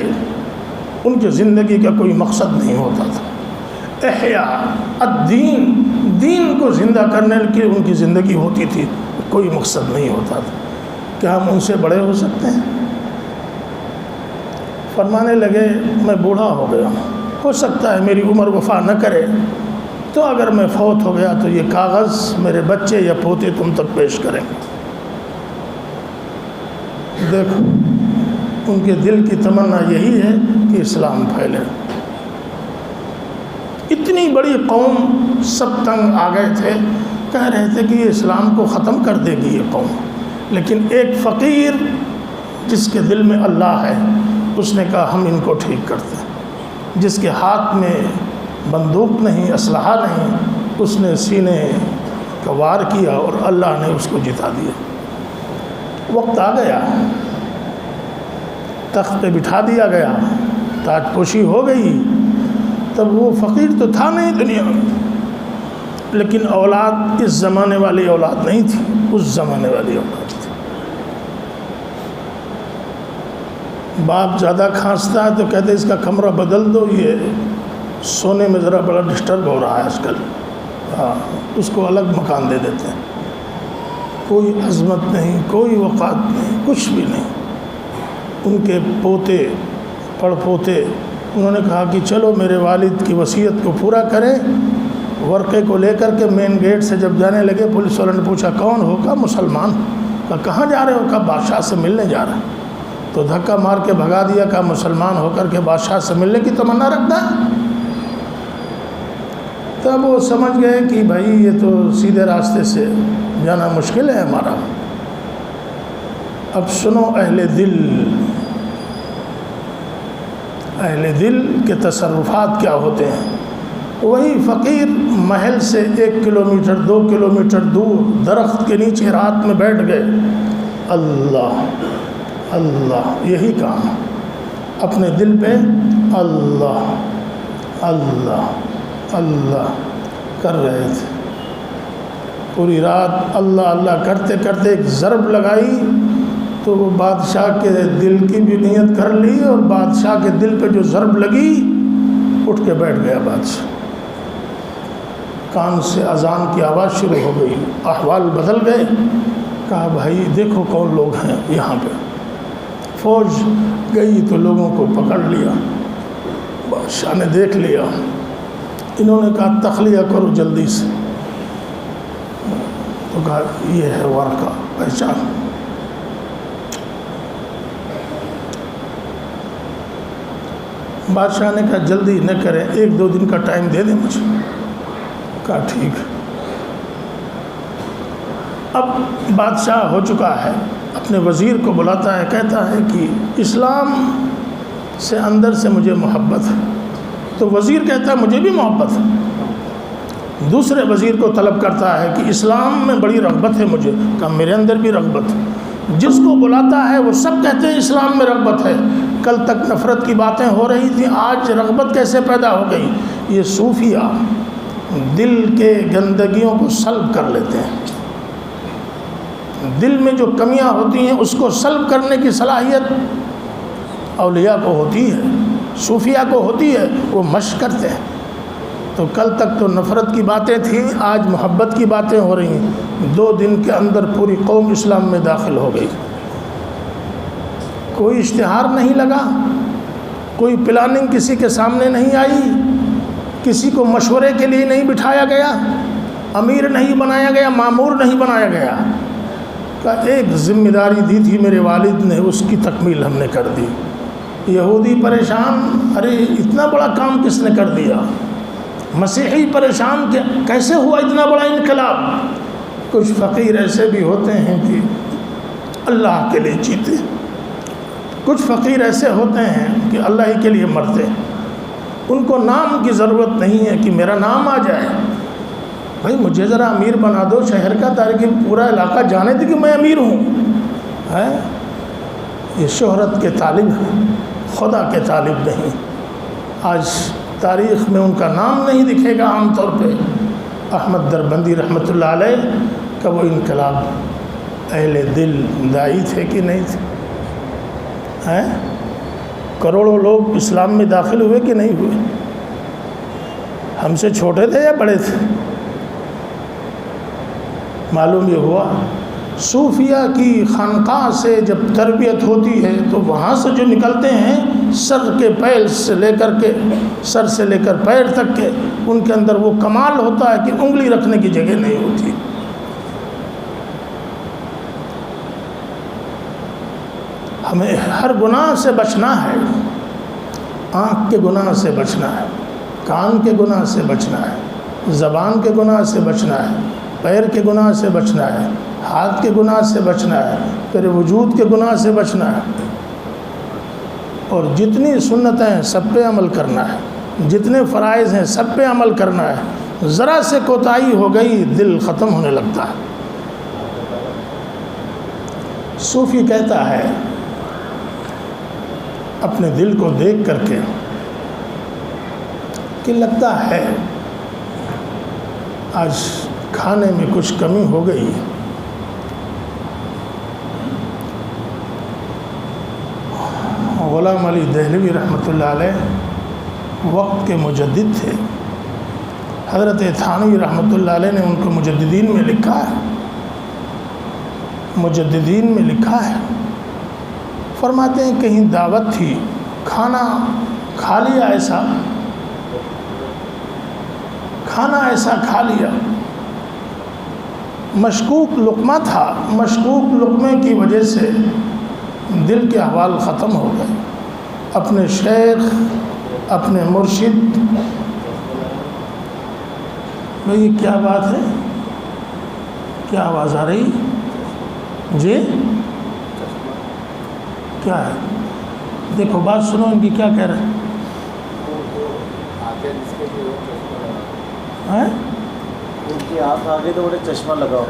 ان کی زندگی کا کوئی مقصد نہیں ہوتا تھا۔ احیاء الدین، دین کو زندہ کرنے کی ان کی زندگی ہوتی تھی، کوئی مقصد نہیں ہوتا تھا۔ کیا ہم ان سے بڑے ہو سکتے ہیں؟ فرمانے لگے میں بوڑھا ہو گیا، ہو سکتا ہے میری عمر وفا نہ کرے، تو اگر میں فوت ہو گیا تو یہ کاغذ میرے بچے یا پوتے تم تک پیش کریں گے۔ دیکھو ان کے دل کی تمنا یہی ہے کہ اسلام پھیلے۔ اتنی بڑی قوم سب تنگ آ گئے تھے، کہہ رہے تھے کہ یہ اسلام کو ختم کر دے گی یہ قوم، لیکن ایک فقیر جس کے دل میں اللہ ہے، اس نے کہا ہم ان کو ٹھیک کرتے ہیں۔ جس کے ہاتھ میں بندوق نہیں، اسلحہ نہیں، اس نے سینے کا وار کیا اور اللہ نے اس کو جتا دیا۔ وقت آ گیا، تخت پہ بٹھا دیا گیا، تاج پوشی ہو گئی۔ تب وہ فقیر تو تھا نہیں دنیا میں، لیکن اولاد اس زمانے والی اولاد نہیں تھی، اس زمانے والی اولاد تھی۔ باپ زیادہ کھانستا ہے تو کہتے اس کا کمرہ بدل دو، یہ سونے میں ذرا بڑا ڈسٹرب ہو رہا ہے آج کل، اس کو الگ مکان دے دیتے ہیں۔ کوئی عظمت نہیں، کوئی وقات نہیں، کچھ بھی نہیں۔ ان کے پوتے پڑ پوتے انہوں نے کہا کہ چلو میرے والد کی وصیت کو پورا کریں۔ ورقے کو لے کر کے مین گیٹ سے جب جانے لگے، پولیس والوں نے پوچھا کون ہو؟ کہا مسلمان۔ کہا کہاں جا رہے ہو؟ کہا بادشاہ سے ملنے جا رہا۔ تو دھکا مار کے بھگا دیا۔ کہا مسلمان ہو کر کے بادشاہ سے ملنے کی تمنا رکھتا ہے؟ تب وہ سمجھ گئے کہ بھائی یہ تو سیدھے راستے سے جانا مشکل ہے ہمارا۔ اب سنو اہل دل کے تصرفات کیا ہوتے ہیں۔ وہی فقیر محل سے 1 کلومیٹر 2 کلومیٹر دور درخت کے نیچے رات میں بیٹھ گئے، اللہ اللہ یہی کام، اپنے دل پہ اللہ اللہ اللہ کر رہے تھے۔ پوری رات اللہ اللہ کرتے کرتے ایک ضرب لگائی تو وہ بادشاہ کے دل کی بھی نیت کر لی، اور بادشاہ کے دل پہ جو ضرب لگی اٹھ کے بیٹھ گیا بادشاہ۔ کان سے اذان کی آواز شروع ہو گئی، احوال بدل گئے۔ کہا بھائی دیکھو کون لوگ ہیں یہاں پہ۔ فوج گئی تو لوگوں کو پکڑ لیا، بادشاہ نے دیکھ لیا۔ انہوں نے کہا تخلیہ کرو جلدی سے۔ تو کہا یہ ہے ورقہ، پہچان۔ بادشاہ نے کہا جلدی نہ کریں، 1-2 دن کا ٹائم دے دیں مجھے۔ کہا ٹھیک۔ اب بادشاہ ہو چکا ہے، اپنے وزیر کو بلاتا ہے، کہتا ہے کہ اسلام سے اندر سے مجھے محبت ہے۔ تو وزیر کہتا ہے مجھے بھی محبت ہے۔ دوسرے وزیر کو طلب کرتا ہے کہ اسلام میں بڑی رغبت ہے مجھے۔ کہا میرے اندر بھی رغبت ہے۔ جس کو بلاتا ہے وہ سب کہتے ہیں اسلام میں رغبت ہے۔ کل تک نفرت کی باتیں ہو رہی تھیں، آج رغبت کیسے پیدا ہو گئی؟ یہ صوفیہ دل کے گندگیوں کو سلب کر لیتے ہیں۔ دل میں جو کمیاں ہوتی ہیں اس کو سلب کرنے کی صلاحیت اولیاء کو ہوتی ہے، صوفیہ کو ہوتی ہے، وہ مشق کرتے ہیں۔ تو کل تک تو نفرت کی باتیں تھیں، آج محبت کی باتیں ہو رہی ہیں۔ 2 دن کے اندر پوری قوم اسلام میں داخل ہو گئی۔ کوئی اشتہار نہیں لگا، کوئی پلاننگ کسی کے سامنے نہیں آئی، کسی کو مشورے کے لیے نہیں بٹھایا گیا، امیر نہیں بنایا گیا، مامور نہیں بنایا گیا۔ کہ ایک ذمہ داری دی تھی میرے والد نے، اس کی تکمیل ہم نے کر دی۔ یہودی پریشان، ارے اتنا بڑا کام کس نے کر دیا؟ مسیحی پریشان کہ کیسے ہوا اتنا بڑا انقلاب؟ کچھ فقیر ایسے بھی ہوتے ہیں کہ اللہ کے لیے جیتے، کچھ فقیر ایسے ہوتے ہیں کہ اللہ ہی کے لیے مرتے ہیں۔ ان کو نام کی ضرورت نہیں ہے کہ میرا نام آ جائے، بھائی مجھے ذرا امیر بنا دو شہر کا، تاکہ پورا علاقہ جانے دے کہ میں امیر ہوں۔ یہ شہرت کے طالب ہیں، خدا کے طالب نہیں۔ آج تاریخ میں ان کا نام نہیں دکھے گا عام طور پہ۔ احمد دربندی رحمۃ اللہ علیہ کا وہ انقلاب اہل دل دائی تھے کہ نہیں تھے؟ کروڑوں لوگ اسلام میں داخل ہوئے کہ نہیں ہوئے؟ ہم سے چھوٹے تھے یا بڑے تھے؟ معلوم یہ ہوا صوفیہ کی خانقاہ سے جب تربیت ہوتی ہے تو وہاں سے جو نکلتے ہیں سر سے لے کر پیر تک کے، ان کے اندر وہ کمال ہوتا ہے کہ انگلی رکھنے کی جگہ نہیں ہوتی۔ ہمیں ہر گناہ سے بچنا ہے، آنکھ کے گناہ سے بچنا ہے، کان کے گناہ سے بچنا ہے، زبان کے گناہ سے بچنا ہے، پیر کے گناہ سے بچنا ہے، ہاتھ کے گناہ سے بچنا ہے، پھر وجود کے گناہ سے بچنا ہے، اور جتنی سنتیں ہیں سب پہ عمل کرنا ہے، جتنے فرائض ہیں سب پہ عمل کرنا ہے۔ ذرا سے کوتاہی ہو گئی دل ختم ہونے لگتا ہے۔ صوفی کہتا ہے اپنے دل کو دیکھ کر کے کہ لگتا ہے آج کھانے میں کچھ کمی ہو گئی، غلام علی دہلوی رحمۃ اللہ علیہ وقت کے مجدد تھے. حضرت تھانوی رحمۃ اللہ علیہ نے ان کو مجددین میں لکھا ہے. مجددین میں لکھا ہے، فرماتے ہیں کہیں دعوت تھی، کھانا کھا لیا، ایسا کھا لیا، مشکوک لقمہ تھا، مشکوک لقمے کی وجہ سے دل کے احوال ختم ہو گئے. اپنے شیخ، اپنے مرشد، بھئی یہ کیا بات ہے؟ کیا آواز آ رہی؟ جی کیا ہے؟ دیکھو بات سنو ان کی کیا کہہ رہے ہیں. آپ آگے تو بڑے چشمہ لگاؤ.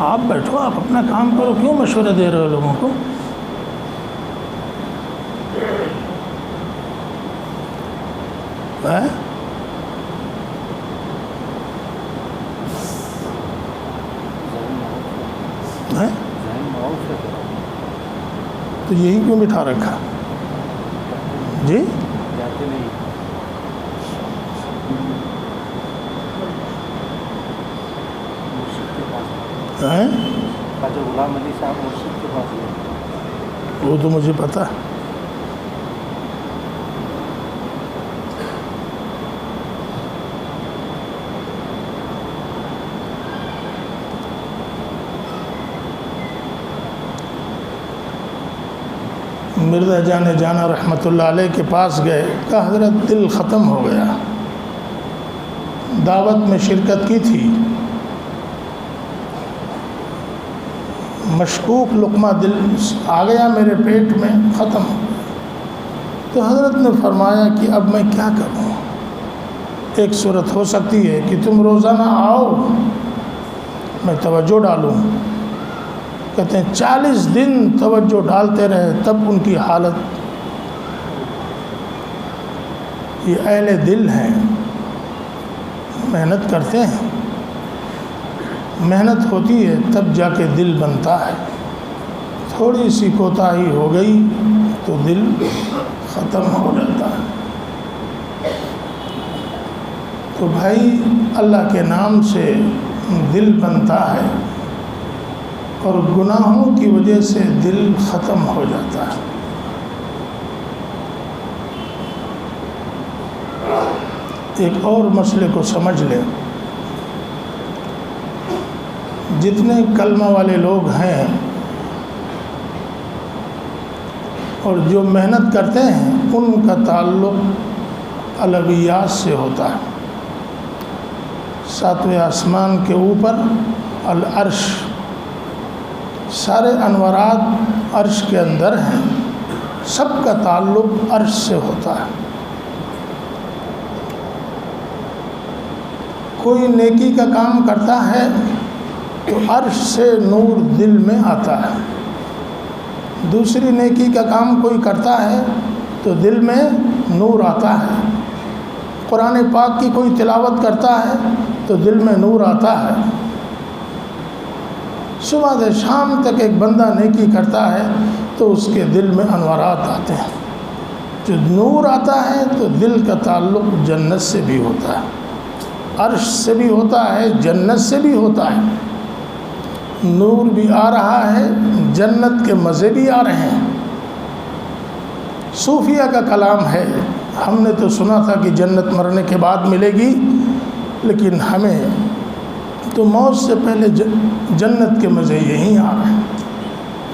آپ بیٹھو، آپ اپنا کام کرو، کیوں مشورے دے رہے ہو لوگوں کو؟ تو یہی کیوں بٹھا رکھا؟ جی جو غلام علی صاحب مرشد کے پاس گئے، وہ تو مجھے پتا ہے. مرزا جانا رحمۃ اللہ علیہ کے پاس گئے، کہا حضرت دل ختم ہو گیا، دعوت میں شرکت کی تھی، مشکوک لقمہ دل آ گیا میرے پیٹ میں، ختم ہو گیا. تو حضرت نے فرمایا کہ اب میں کیا کروں؟ ایک صورت ہو سکتی ہے کہ تم روزانہ آؤ، میں توجہ ڈالوں. کہتے ہیں 40 دن توجہ ڈالتے رہے، تب ان کی حالت، یہ اہل دل ہیں، محنت کرتے ہیں، محنت ہوتی ہے تب جا کے دل بنتا ہے. تھوڑی سی کوتاہی ہو گئی تو دل ختم ہو جاتا ہے. تو بھائی اللہ کے نام سے دل بنتا ہے اور گناہوں کی وجہ سے دل ختم ہو جاتا ہے. ایک اور مسئلے کو سمجھ لیں، جتنے کلمہ والے لوگ ہیں اور جو محنت کرتے ہیں، ان کا تعلق الویات سے ہوتا ہے. 7ویں آسمان کے اوپر العرش، سارے انوارات عرش کے اندر ہیں، سب کا تعلق عرش سے ہوتا ہے. کوئی نیکی کا کام کرتا ہے تو عرش سے نور دل میں آتا ہے. دوسری نیکی کا کام کوئی کرتا ہے تو دل میں نور آتا ہے. قرآن پاک کی کوئی تلاوت کرتا ہے تو دل میں نور آتا ہے. صبح سے شام تک ایک بندہ نیکی کرتا ہے تو اس کے دل میں انوارات آتے ہیں. جو نور آتا ہے تو دل کا تعلق جنت سے بھی ہوتا ہے، عرش سے بھی ہوتا ہے، جنت سے بھی ہوتا ہے. نور بھی آ رہا ہے، جنت کے مزے بھی آ رہے ہیں. صوفیہ کا کلام ہے، ہم نے تو سنا تھا کہ جنت مرنے کے بعد ملے گی، لیکن ہمیں تو موت سے پہلے جنت کے مزے یہیں آ رہے ہیں.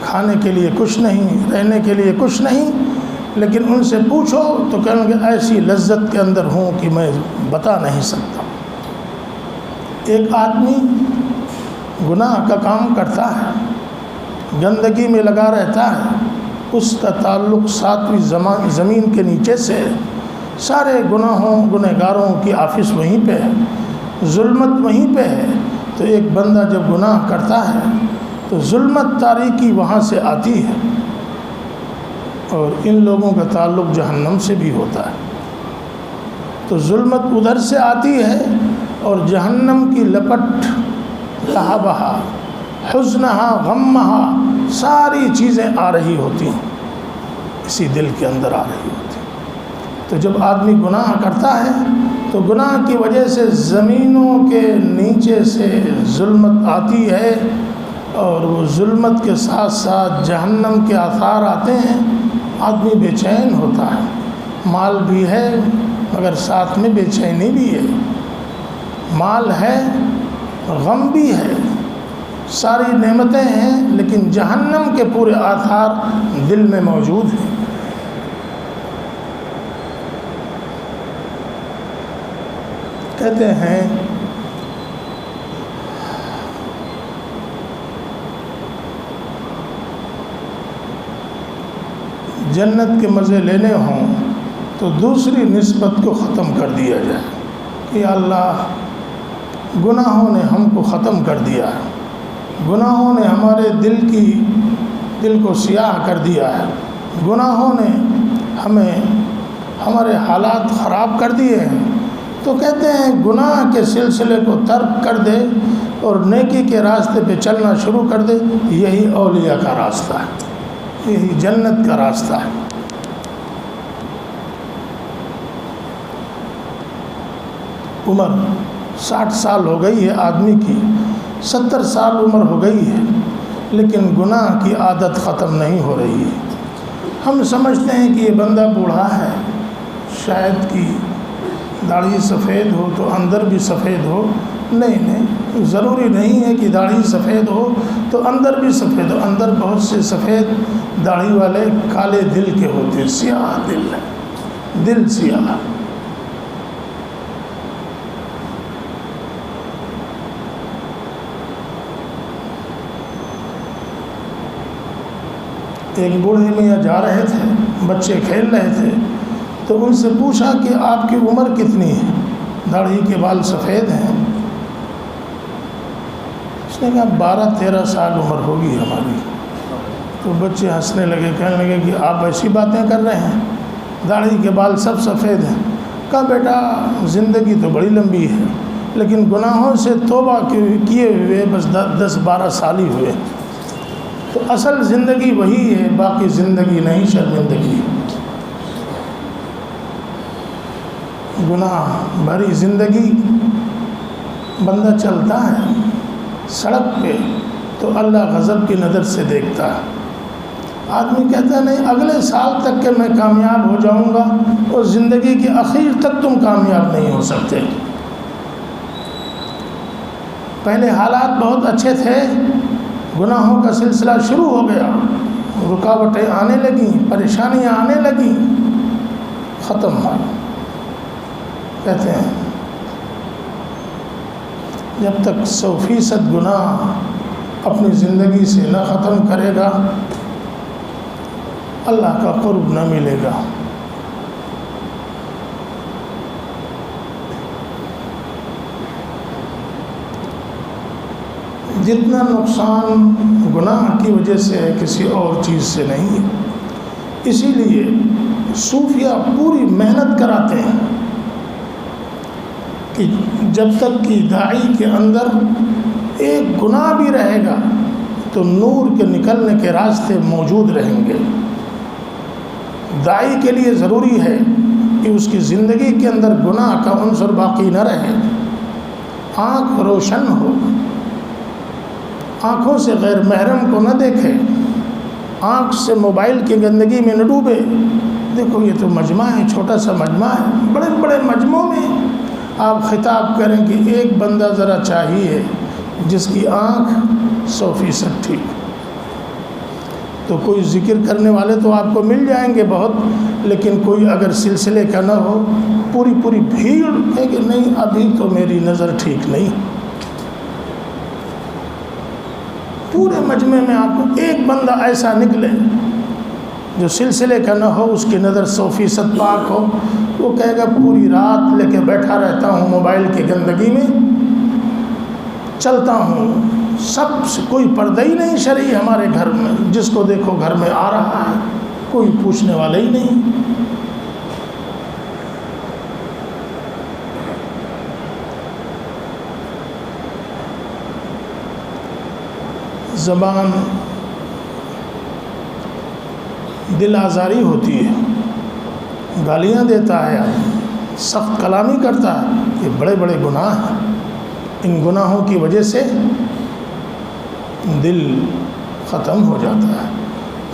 کھانے کے لیے کچھ نہیں، رہنے کے لیے کچھ نہیں، لیکن ان سے پوچھو تو کہیں گے ایسی لذت کے اندر ہوں کہ میں بتا نہیں سکتا. ایک آدمی گناہ کا کام کرتا ہے، گندگی میں لگا رہتا ہے، اس کا تعلق 7ویں زمین کے نیچے سے ہے. سارے گنہگاروں کی آفس وہیں پہ ہے، ظلمت وہیں پہ ہے. تو ایک بندہ جب گناہ کرتا ہے تو ظلمت تاریکی وہاں سے آتی ہے، اور ان لوگوں کا تعلق جہنم سے بھی ہوتا ہے. تو ظلمت ادھر سے آتی ہے اور جہنم کی لپٹ، لہبہا، حزنہا، غمہا، ساری چیزیں آ رہی ہوتی ہیں، اسی دل کے اندر آ رہی ہوتی ہیں۔ تو جب آدمی گناہ کرتا ہے تو گناہ کی وجہ سے زمینوں کے نیچے سے ظلمت آتی ہے، اور وہ ظلمت کے ساتھ ساتھ جہنم کے آثار آتے ہیں، آدمی بے چین ہوتا ہے۔ مال بھی ہے مگر ساتھ میں بے چینی بھی ہے، مال ہے غم بھی ہے، ساری نعمتیں ہیں، لیکن جہنم کے پورے آثار دل میں موجود ہیں۔ کہتے ہیں جنت کے مزے لینے ہوں تو دوسری نسبت کو ختم کر دیا جائے کہ اللہ گناہوں نے ہم کو ختم کر دیا ہے، گناہوں نے ہمارے دل کو سیاہ کر دیا ہے، گناہوں نے ہمارے حالات خراب کر دیے ہیں۔ تو کہتے ہیں گناہ کے سلسلے کو ترک کر دے اور نیکی کے راستے پہ چلنا شروع کر دے، یہی اولیاء کا راستہ ہے، یہی جنت کا راستہ ہے۔ عمر 60 سال ہو گئی ہے آدمی کی، 70 سال عمر ہو گئی ہے، لیکن گناہ کی عادت ختم نہیں ہو رہی ہے۔ ہم سمجھتے ہیں کہ یہ بندہ بوڑھا ہے، شاید کہ داڑھی سفید ہو تو اندر بھی سفید ہو۔ نہیں، ضروری نہیں ہے کہ داڑھی سفید ہو تو اندر بھی سفید ہو۔ اندر بہت سے سفید داڑھی والے کالے دل کے ہوتے ہیں، سیاہ دل ہے، دل سیاہ۔ ایک بوڑھے میاں جا رہے تھے، بچے کھیل رہے تھے، تو ان سے پوچھا کہ آپ کی عمر کتنی ہے؟ داڑھی کے بال سفید ہیں۔ اس نے کہا 12-13 سال عمر ہوگی ہماری۔ تو بچے ہنسنے لگے، کہنے لگے کہ آپ ایسی باتیں کر رہے ہیں، داڑھی کے بال سب سفید ہیں۔ کہا بیٹا زندگی تو بڑی لمبی ہے، لیکن گناہوں سے توبہ کیے ہوئے بس 10-12 سال ہی ہوئے۔ تو اصل زندگی وہی ہے، باقی زندگی نہیں، شرمندگی۔ گناہ بھری زندگی بندہ چلتا ہے سڑک پہ تو اللہ غضب کی نظر سے دیکھتا ہے۔ آدمی کہتا ہے نہیں، اگلے سال تک کہ میں کامیاب ہو جاؤں گا، اور زندگی کے اخیر تک تم کامیاب نہیں ہو سکتے۔ پہلے حالات بہت اچھے تھے، گناہوں کا سلسلہ شروع ہو گیا، رکاوٹیں آنے لگیں، پریشانیاں آنے لگیں، ختم ہو۔ کہتے ہیں جب تک 100% گناہ اپنی زندگی سے نہ ختم کرے گا، اللہ کا قرب نہ ملے گا۔ جتنا نقصان گناہ کی وجہ سے ہے، کسی اور چیز سے نہیں ہے۔ اسی لیے صوفیہ پوری محنت کراتے ہیں کہ جب تک کہ داعی کے اندر ایک گناہ بھی رہے گا تو نور کے نکلنے کے راستے موجود رہیں گے۔ داعی کے لیے ضروری ہے کہ اس کی زندگی کے اندر گناہ کا عنصر باقی نہ رہے، آنکھ روشن ہو، آنکھوں سے غیر محرم کو نہ دیکھے، آنکھ سے موبائل کی گندگی میں نہ ڈوبے۔ دیکھو یہ تو مجمع ہے، چھوٹا سا مجمع ہے، بڑے بڑے مجمعوں میں آپ خطاب کریں کہ ایک بندہ ذرا چاہیے جس کی آنکھ 100% ٹھیک۔ تو کوئی ذکر کرنے والے تو آپ کو مل جائیں گے بہت، لیکن کوئی اگر سلسلے کا نہ ہو، پوری بھیڑ ہے کہ نہیں ابھی تو میری نظر ٹھیک نہیں، پورے مجمع میں آپ کو ایک بندہ ایسا نکلے جو سلسلے کا نہ ہو، اس کی نظر 100% پاک ہو، وہ کہے گا پوری رات لے کے بیٹھا رہتا ہوں موبائل کی گندگی میں، چلتا ہوں، سب سے کوئی پردہ ہی نہیں شرعی ہمارے گھر میں، جس کو دیکھو گھر میں آ رہا ہے، کوئی پوچھنے والا ہی نہیں۔ زبان دل آزاری ہوتی ہے، گالیاں دیتا ہے، سخت کلامی کرتا ہے، یہ بڑے بڑے گناہ ہیں۔ ان گناہوں کی وجہ سے دل ختم ہو جاتا ہے۔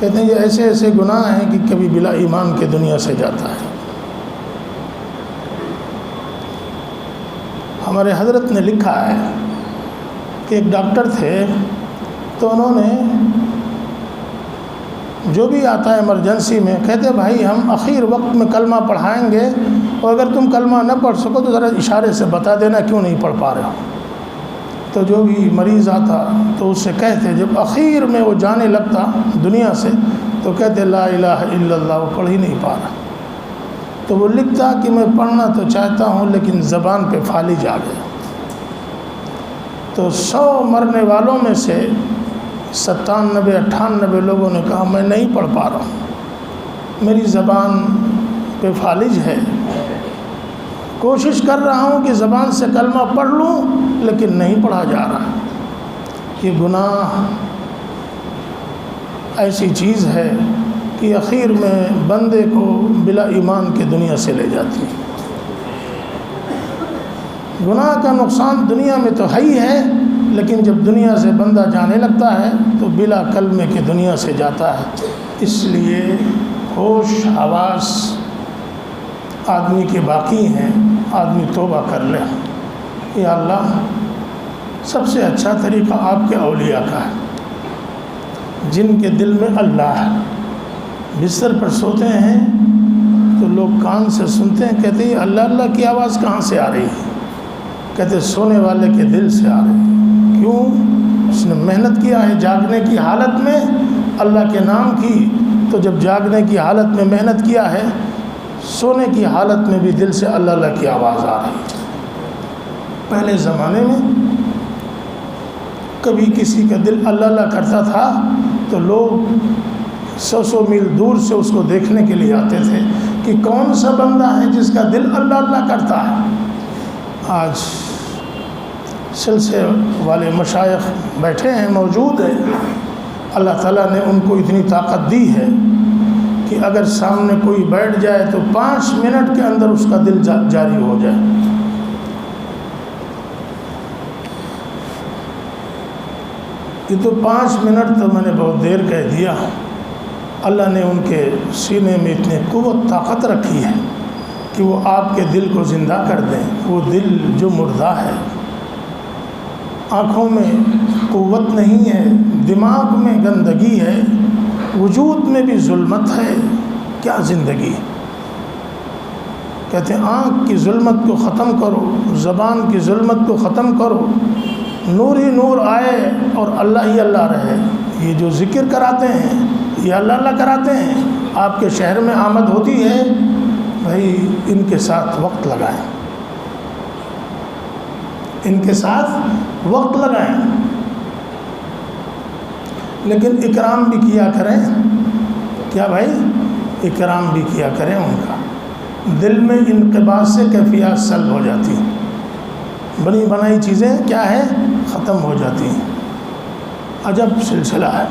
کہتے ہیں یہ ایسے ایسے گناہ ہیں کہ کبھی بلا ایمان کے دنیا سے جاتا ہے۔ ہمارے حضرت نے لکھا ہے کہ ایک ڈاکٹر تھے، تو انہوں نے جو بھی آتا ہے ایمرجنسی میں کہتے بھائی ہم اخیر وقت میں کلمہ پڑھائیں گے، اور اگر تم کلمہ نہ پڑھ سکو تو ذرا اشارے سے بتا دینا کیوں نہیں پڑھ پا رہے ہو۔ تو جو بھی مریض آتا تو اس سے کہتے، جب اخیر میں وہ جانے لگتا دنیا سے تو کہتے لا الہ الا اللہ، وہ پڑھ ہی نہیں پا رہا۔ تو وہ لکھتا کہ میں پڑھنا تو چاہتا ہوں لیکن زبان پہ فالج آ گیا۔ تو 100 مرنے والوں میں سے 97-98 لوگوں نے کہا میں نہیں پڑھ پا رہا ہوں، میری زبان پہ فالج ہے، کوشش کر رہا ہوں کہ زبان سے کلمہ پڑھ لوں لیکن نہیں پڑھا جا رہا۔ یہ گناہ ایسی چیز ہے کہ اخیر میں بندے کو بلا ایمان کے دنیا سے لے جاتی ہے۔ گناہ کا نقصان دنیا میں تو ہے ہی ہے، لیکن جب دنیا سے بندہ جانے لگتا ہے تو بلا کلمے کے دنیا سے جاتا ہے۔ اس لیے ہوش حواس آدمی کے باقی ہیں، آدمی توبہ کر لے۔ یا اللہ، سب سے اچھا طریقہ آپ کے اولیاء کا ہے جن کے دل میں اللہ ہے۔ بستر پر سوتے ہیں تو لوگ کان سے سنتے ہیں، کہتے ہیں اللہ اللہ کی آواز کہاں سے آ رہی ہے؟ کہتے سونے والے کے دل سے آ رہی ہے۔ کیوں؟ اس نے محنت کیا ہے جاگنے کی حالت میں اللہ کے نام کی، تو جب جاگنے کی حالت میں محنت کیا ہے، سونے کی حالت میں بھی دل سے اللہ اللہ کی آواز آ رہی ہے۔ پہلے زمانے میں کبھی کسی کا دل اللہ اللہ کرتا تھا تو لوگ 100 میل دور سے اس کو دیکھنے کے لیے آتے تھے کہ کون سا بندہ ہے جس کا دل اللہ اللہ کرتا ہے۔ آج سلسلے والے مشائخ بیٹھے ہیں، موجود ہیں، اللہ تعالیٰ نے ان کو اتنی طاقت دی ہے کہ اگر سامنے کوئی بیٹھ جائے تو 5 منٹ کے اندر اس کا دل جاری ہو جائے۔ یہ تو 5 منٹ تو میں نے بہت دیر کہہ دیا۔ اللہ نے ان کے سینے میں اتنی قوت طاقت رکھی ہے کہ وہ آپ کے دل کو زندہ کر دیں۔ وہ دل جو مردہ ہے، آنکھوں میں قوت نہیں ہے، دماغ میں گندگی ہے، وجود میں بھی ظلمت ہے، کیا زندگی؟ کہتے ہیں آنکھ کی ظلمت کو ختم کرو، زبان کی ظلمت کو ختم کرو، نور ہی نور آئے اور اللہ ہی اللہ رہے۔ یہ جو ذکر کراتے ہیں، یہ اللہ اللہ کراتے ہیں، آپ کے شہر میں آمد ہوتی ہے، بھائی ان کے ساتھ وقت لگائیں، ان کے ساتھ وقت لگائیں، لیکن اکرام بھی کیا کریں۔ کیا بھائی؟ اکرام بھی کیا کریں ان کا۔ دل میں انقباض سے کیفیات سلب ہو جاتی ہیں، بنی بنائی چیزیں کیا ہے ختم ہو جاتی ہیں۔ عجب سلسلہ ہے۔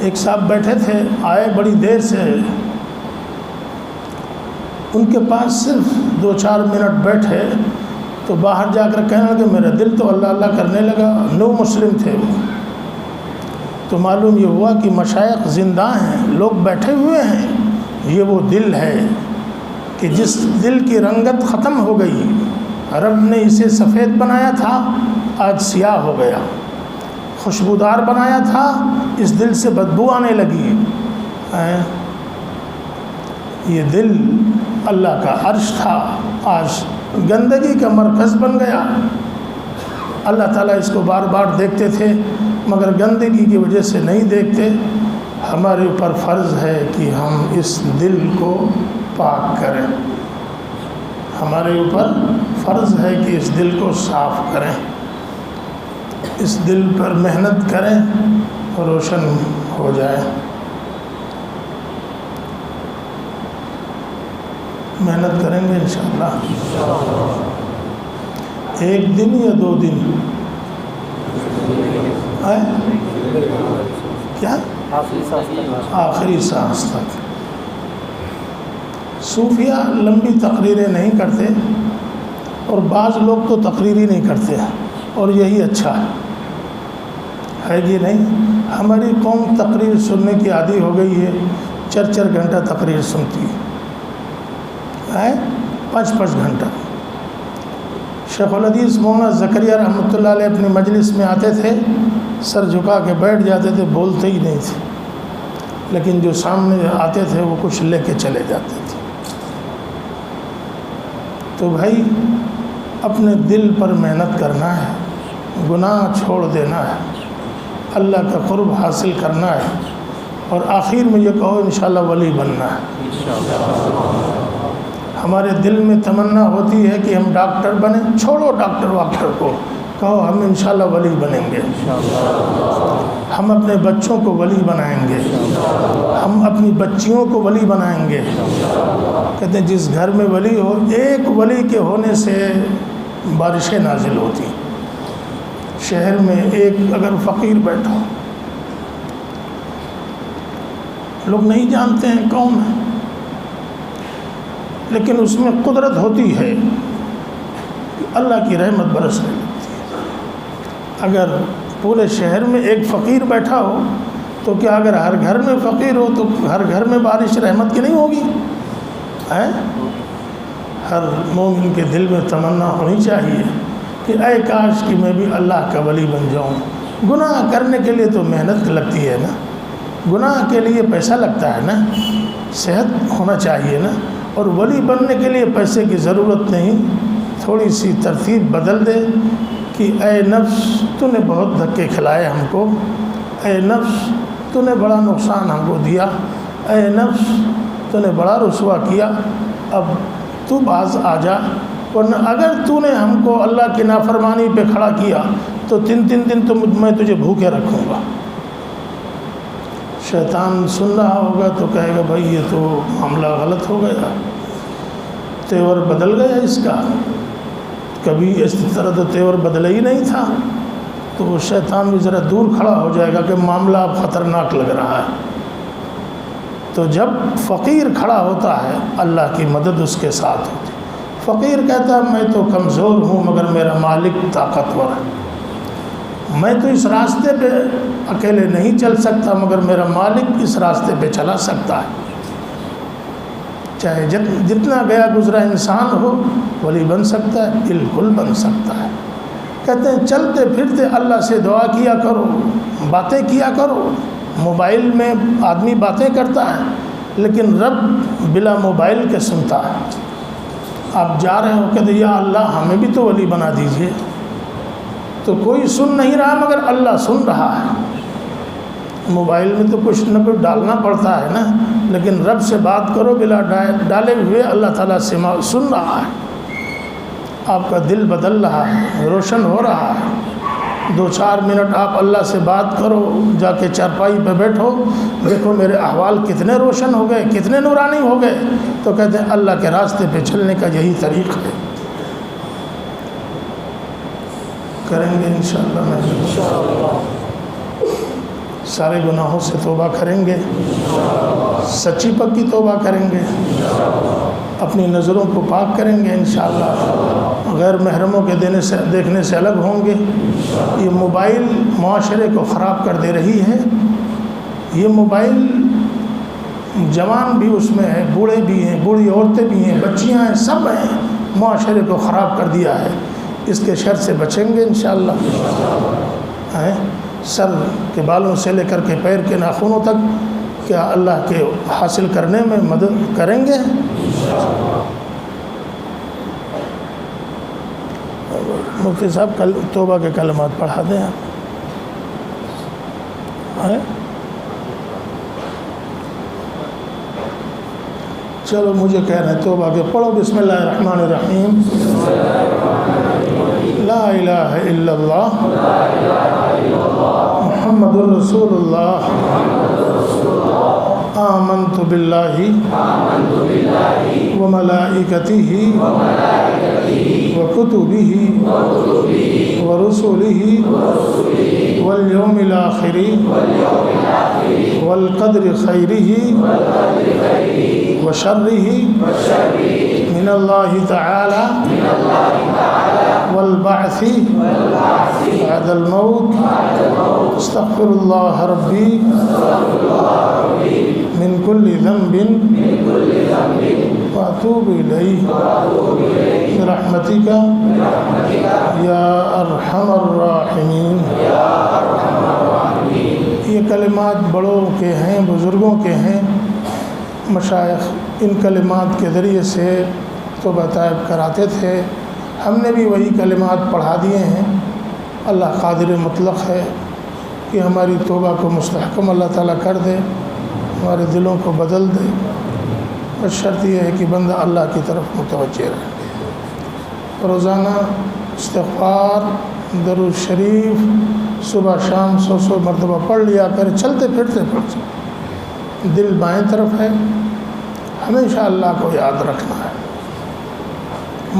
ایک صاحب بیٹھے تھے، آئے بڑی دیر سے، ان کے پاس صرف 2-4 منٹ بیٹھے تو باہر جا کر کہنے لگے میرا دل تو اللہ اللہ کرنے لگا۔ نو مسلم تھے وہ۔ تو معلوم یہ ہوا کہ مشائخ زندہ ہیں، لوگ بیٹھے ہوئے ہیں، یہ وہ دل ہے کہ جس دل کی رنگت ختم ہو گئی، رب نے اسے سفید بنایا تھا آج سیاہ ہو گیا، خوشبودار بنایا تھا اس دل سے بدبو آنے لگی۔ یہ دل اللہ کا عرش تھا، آج گندگی کا مرکز بن گیا۔ اللہ تعالیٰ اس کو بار بار دیکھتے تھے مگر گندگی کی وجہ سے نہیں دیکھتے۔ ہمارے اوپر فرض ہے کہ ہم اس دل کو پاک کریں، ہمارے اوپر فرض ہے کہ اس دل کو صاف کریں، اس دل پر محنت کریں اور روشن ہو جائے۔ محنت کریں گے انشاءاللہ۔ 1 دن یا 2 دن؟ کیا آخری سانس تک. آخری سانس تک. صوفیہ لمبی تقریریں نہیں کرتے اور بعض لوگ تو تقریر ہی نہیں کرتے اور یہی اچھا ہے کہ نہیں. ہماری قوم تقریر سننے کی عادی ہو گئی ہے، 4 گھنٹہ تقریر سنتی ہے، 5 گھنٹہ. شیخ الحدیث مولانا زکریا رحمۃ اللہ علیہ اپنی مجلس میں آتے تھے، سر جھکا کے بیٹھ جاتے تھے، بولتے ہی نہیں تھے، لیکن جو سامنے آتے تھے وہ کچھ لے کے چلے جاتے تھے. تو بھائی اپنے دل پر محنت کرنا ہے، گناہ چھوڑ دینا ہے، اللہ کا قرب حاصل کرنا ہے، اور آخر میں یہ کہو انشاءاللہ ولی بننا ہے. ہمارے دل میں تمنا ہوتی ہے کہ ہم ڈاکٹر بنیں، چھوڑو ڈاکٹر واکٹر کو، کہو ہم انشاءاللہ ولی بنیں گے، ہم اپنے بچوں کو ولی بنائیں گے، ہم اپنی بچیوں کو ولی بنائیں گے. کہتے ہیں جس گھر میں ولی ہو، ایک ولی کے ہونے سے بارشیں نازل ہوتی. شہر میں ایک اگر فقیر بیٹھا، لوگ نہیں جانتے ہیں کون ہے، لیکن اس میں قدرت ہوتی ہے کہ اللہ کی رحمت برسنے لگتی ہے. اگر پورے شہر میں ایک فقیر بیٹھا ہو تو کیا اگر ہر گھر میں فقیر ہو تو ہر گھر میں بارش رحمت کی نہیں ہوگی؟ ہر مومن کے دل میں تمنا ہونی چاہیے کہ اے کاش کہ میں بھی اللہ کا ولی بن جاؤں. گناہ کرنے کے لیے تو محنت لگتی ہے نا، گناہ کے لیے پیسہ لگتا ہے نا، صحت ہونا چاہیے نا. اور ولی بننے کے لیے پیسے کی ضرورت نہیں، تھوڑی سی ترتیب بدل دے کہ اے نفس تو نے بہت دھکے کھلائے ہم کو، اے نفس تو نے بڑا نقصان ہم کو دیا، اے نفس تو نے بڑا رسوا کیا، اب تو باز آ جا، ورنہ اگر تو نے ہم کو اللہ کی نافرمانی پہ کھڑا کیا تو 3 دن تو میں تجھے بھوکے رکھوں گا. شیطان سن رہا ہوگا تو کہے گا بھائی یہ تو معاملہ غلط ہو گیا، تیور بدل گیا اس کا، کبھی اس طرح تو تیور بدلا ہی نہیں تھا. تو وہ شیطان بھی ذرا دور کھڑا ہو جائے گا کہ معاملہ اب خطرناک لگ رہا ہے. تو جب فقیر کھڑا ہوتا ہے اللہ کی مدد اس کے ساتھ ہوتی. فقیر کہتا ہے میں تو کمزور ہوں مگر میرا مالک طاقتور ہے، میں تو اس راستے پہ اکیلے نہیں چل سکتا مگر میرا مالک اس راستے پہ چلا سکتا ہے. چاہے جتنا گیا گزرا انسان ہو ولی بن سکتا ہے، بالکل بن سکتا ہے. کہتے ہیں چلتے پھرتے اللہ سے دعا کیا کرو، باتیں کیا کرو. موبائل میں آدمی باتیں کرتا ہے لیکن رب بلا موبائل کے سنتا ہے. آپ جا رہے ہو کہتے یا اللہ ہمیں بھی تو ولی بنا دیجئے، تو کوئی سن نہیں رہا مگر اللہ سن رہا ہے. موبائل میں تو کچھ نہ کچھ ڈالنا پڑتا ہے نا، لیکن رب سے بات کرو بلا ڈالے ہوئے، اللہ تعالیٰ سے سن رہا ہے. آپ کا دل بدل رہا ہے، روشن ہو رہا ہے. 2-4 منٹ آپ اللہ سے بات کرو، جا کے چارپائی پہ بیٹھو، دیکھو میرے احوال کتنے روشن ہو گئے، کتنے نورانی ہو گئے. تو کہتے ہیں اللہ کے راستے پہ چلنے کا یہی طریقہ ہے. کریں گے انشاءاللہ، سارے گناہوں سے توبہ کریں گے، سچی پکی توبہ کریں گے، اپنی نظروں کو پاک کریں گے انشاءاللہ، غیر محرموں کے دیکھنے سے الگ ہوں گے. یہ موبائل معاشرے کو خراب کر دے رہی ہے. یہ موبائل جوان بھی اس میں ہے، بوڑھے بھی ہیں، بوڑھی عورتیں بھی ہیں، بچیاں ہیں، سب ہیں، معاشرے کو خراب کر دیا ہے. اس کے شر سے بچیں گے انشاءاللہ. سر کے بالوں سے لے کر کے پیر کے ناخنوں تک کیا اللہ کے حاصل کرنے میں مدد کریں گے. مفتی صاحب کل توبہ کے کلمات پڑھا دیں آپ. چلو مجھے کہہ رہے ہیں توبہ کے پڑھو. بسم اللہ الرحمن الرحیم. لا الہ الا اللہ محمد الرسول اللہ آمنت باللہ وملائکتہ وکتبہ ورسلہ والیوم الآخر والقدر خيره وشره من الله تعالى والبعث بعد الموت استغفر الله ربي من كل ذنب وأتوب إليه برحمتك یا ارحم الراحمین۔ یہ کلمات بڑوں کے ہیں، بزرگوں کے ہیں، مشائخ ان کلمات کے ذریعے سے توبہ طائب کراتے تھے، ہم نے بھی وہی کلمات پڑھا دیے ہیں۔ اللہ قادر مطلق ہے کہ ہماری توبہ کو مستحکم اللہ تعالیٰ کر دے، ہمارے دلوں کو بدل دے، بس شرط یہ ہے کہ بندہ اللہ کی طرف متوجہ رہے۔ روزانہ استغفار، درود شریف صبح شام 100 مرتبہ پڑھ لیا کر، چلتے پھرتے پڑھتے، دل بائیں طرف ہے، ہمیشہ اللہ کو یاد رکھنا ہے۔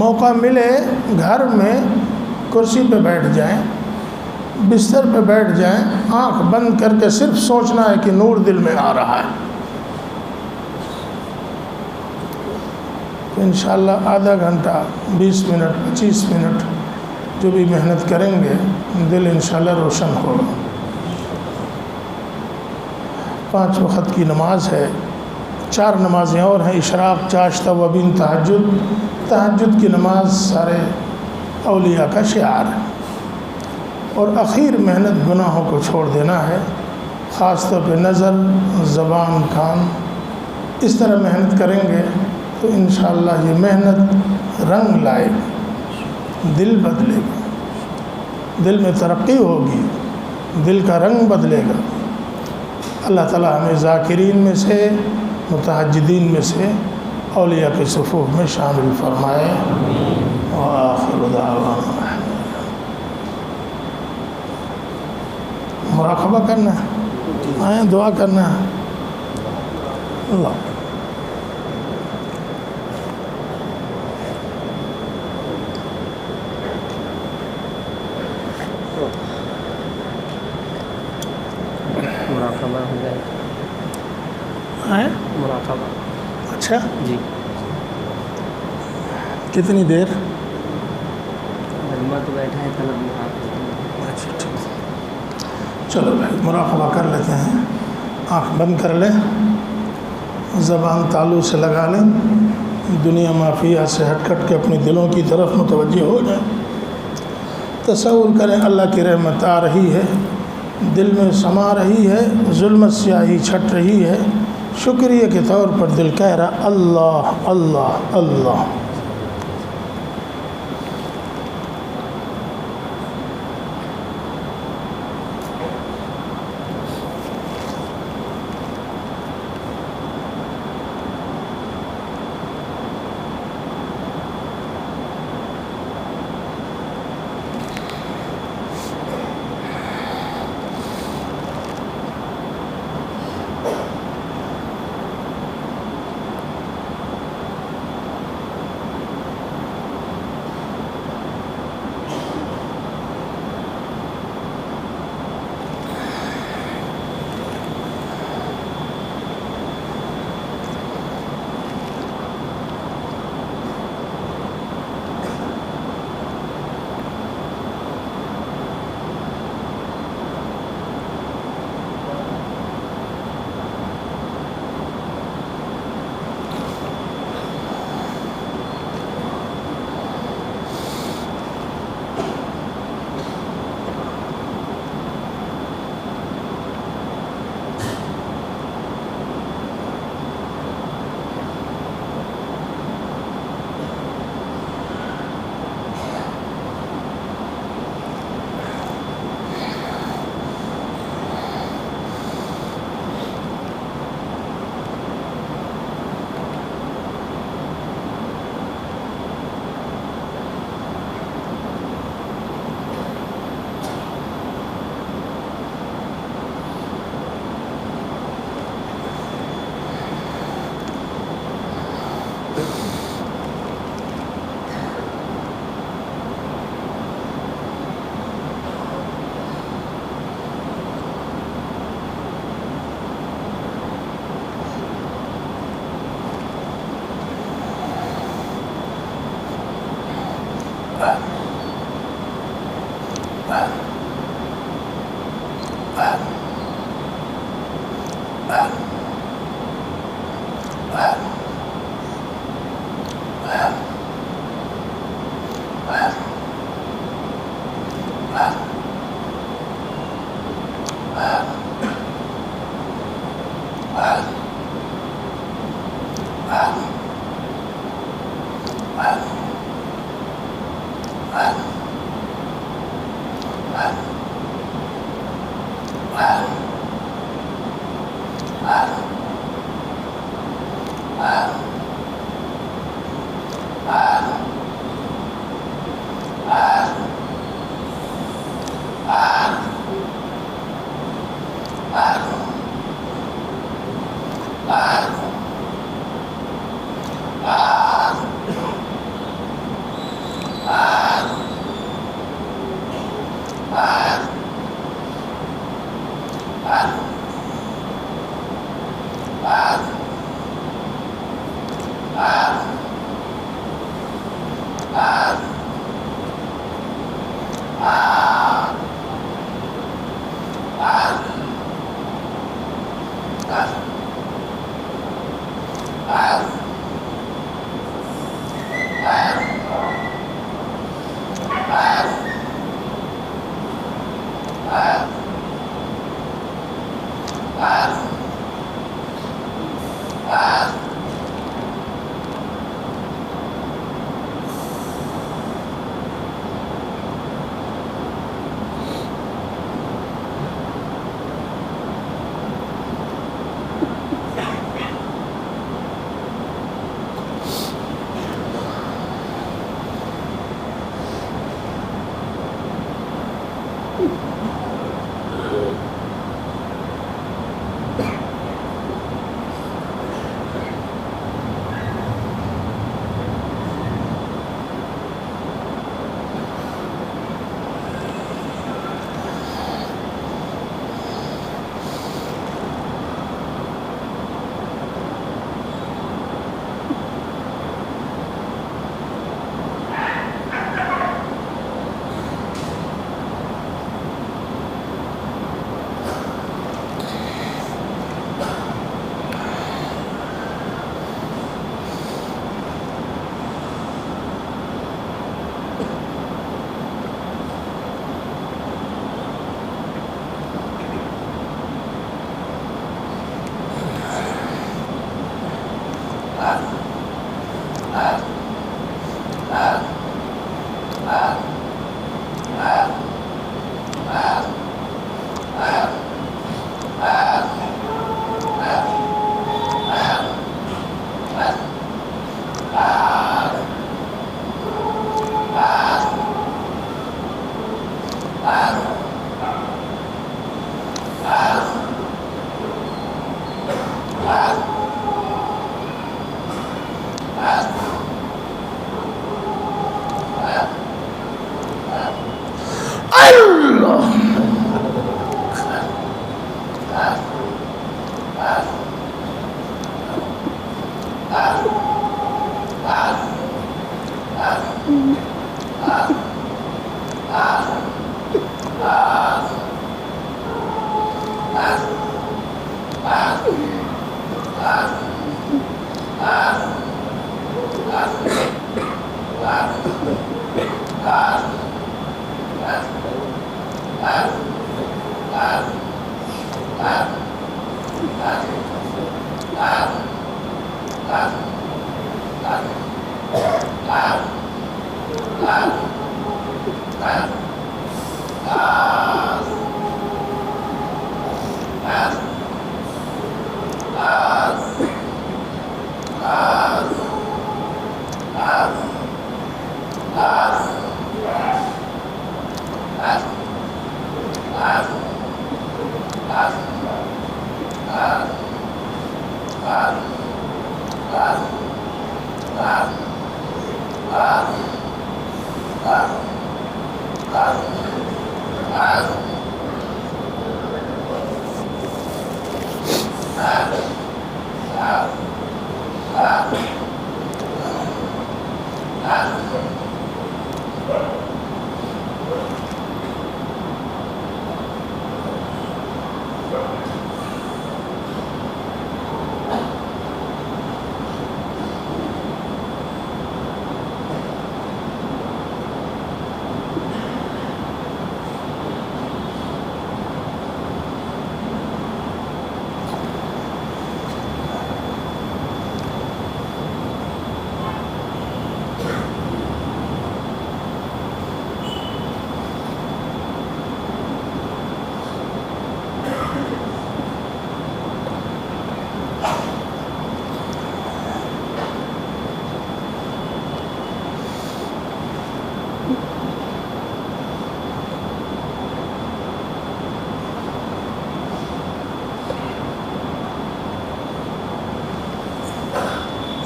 موقع ملے گھر میں کرسی پہ بیٹھ جائیں، بستر پہ بیٹھ جائیں، آنکھ بند کر کے صرف سوچنا ہے کہ نور دل میں آ رہا ہے، انشاءاللہ آدھا گھنٹہ 20 منٹ 25 منٹ جو بھی محنت کریں گے دل انشاءاللہ روشن ہوگا۔ 5 وقت کی نماز ہے، 4 نمازیں اور ہیں، اشراق، چاشتہ، وبین، تہجد۔ تہجد کی نماز سارے اولیاء کا شعار ہے، اور اخیر محنت گناہوں کو چھوڑ دینا ہے، خاص طور پہ نظر، زبان، کان، اس طرح محنت کریں گے تو انشاءاللہ یہ محنت رنگ لائے گی، دل بدلے گا، دل میں ترقی ہوگی، دل کا رنگ بدلے گا۔ اللہ تعالیٰ ہمیں ذاکرین میں سے، متہجدین میں سے، اولیاء کے صفوف میں شامل فرمائے۔ وآخر دعوانا مراقبہ کرنا ہے، آئیں دعا کرنا ہے۔ اللہ مراقبہ ہو جائے، آئیں۔ مراقبہ اچھا، جی، کتنی دیر؟ علمہ تو بیٹھا ہے طلب مراقبہ۔ اچھا ٹھیک، چلو بھائی مراقبہ کر لیتے ہیں۔ آنکھ بند کر لیں، زبان تالو سے لگا لیں، دنیا مافیہ سے ہٹ کٹ کے اپنے دلوں کی طرف متوجہ ہو جائیں۔ تصور کریں اللہ کی رحمت آ رہی ہے، دل میں سما رہی ہے، ظلمت سیاہی چھٹ رہی ہے، شکریہ کے طور پر دل کہہ رہا اللہ اللہ اللہ۔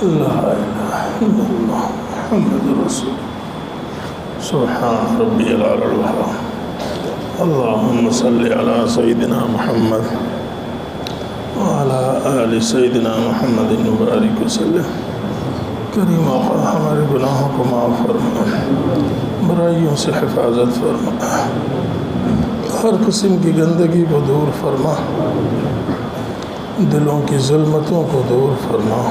لا إله إلا الله محمد رسول سبحان ربي العلى الوهاب اللهم صل على سيدنا محمد وعلى آل سیدنا محمد مبارک وسلم۔ کریم آقا ہمارے گناہوں کو معاف فرما، برائیوں سے حفاظت فرما، ہر قسم کی گندگی کو دور فرما، دلوں کی ظلمتوں کو دور فرما،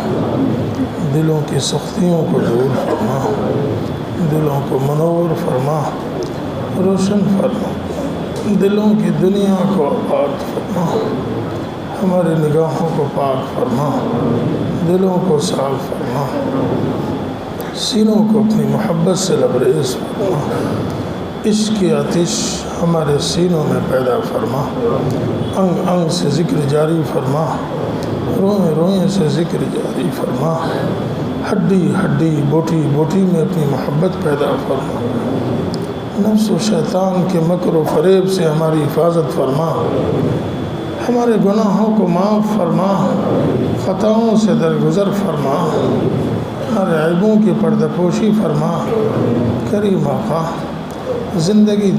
دلوں کی سختیوں کو دور فرما، دلوں کو منور فرما، روشن فرما، دلوں کی دنیا کو آباد فرما، ہمارے نگاہوں کو پاک فرما، دلوں کو صاف فرما، سینوں کو اپنی محبت سے لبریز فرما، عشق کی آتش ہمارے سینوں میں پیدا فرما، انگ انگ سے ذکر جاری فرما، روئیں روئیں سے ذکر جاری فرما، ہڈی ہڈی بوٹی بوٹی میں اپنی محبت پیدا فرما، نفس و شیطان کے مکر و فریب سے ہماری حفاظت فرما، ہمارے گناہوں کو معاف فرما، خطاؤں سے درگزر فرما، ہمارے عیبوں کی پردہ پوشی فرما۔ کریم آقا زندگی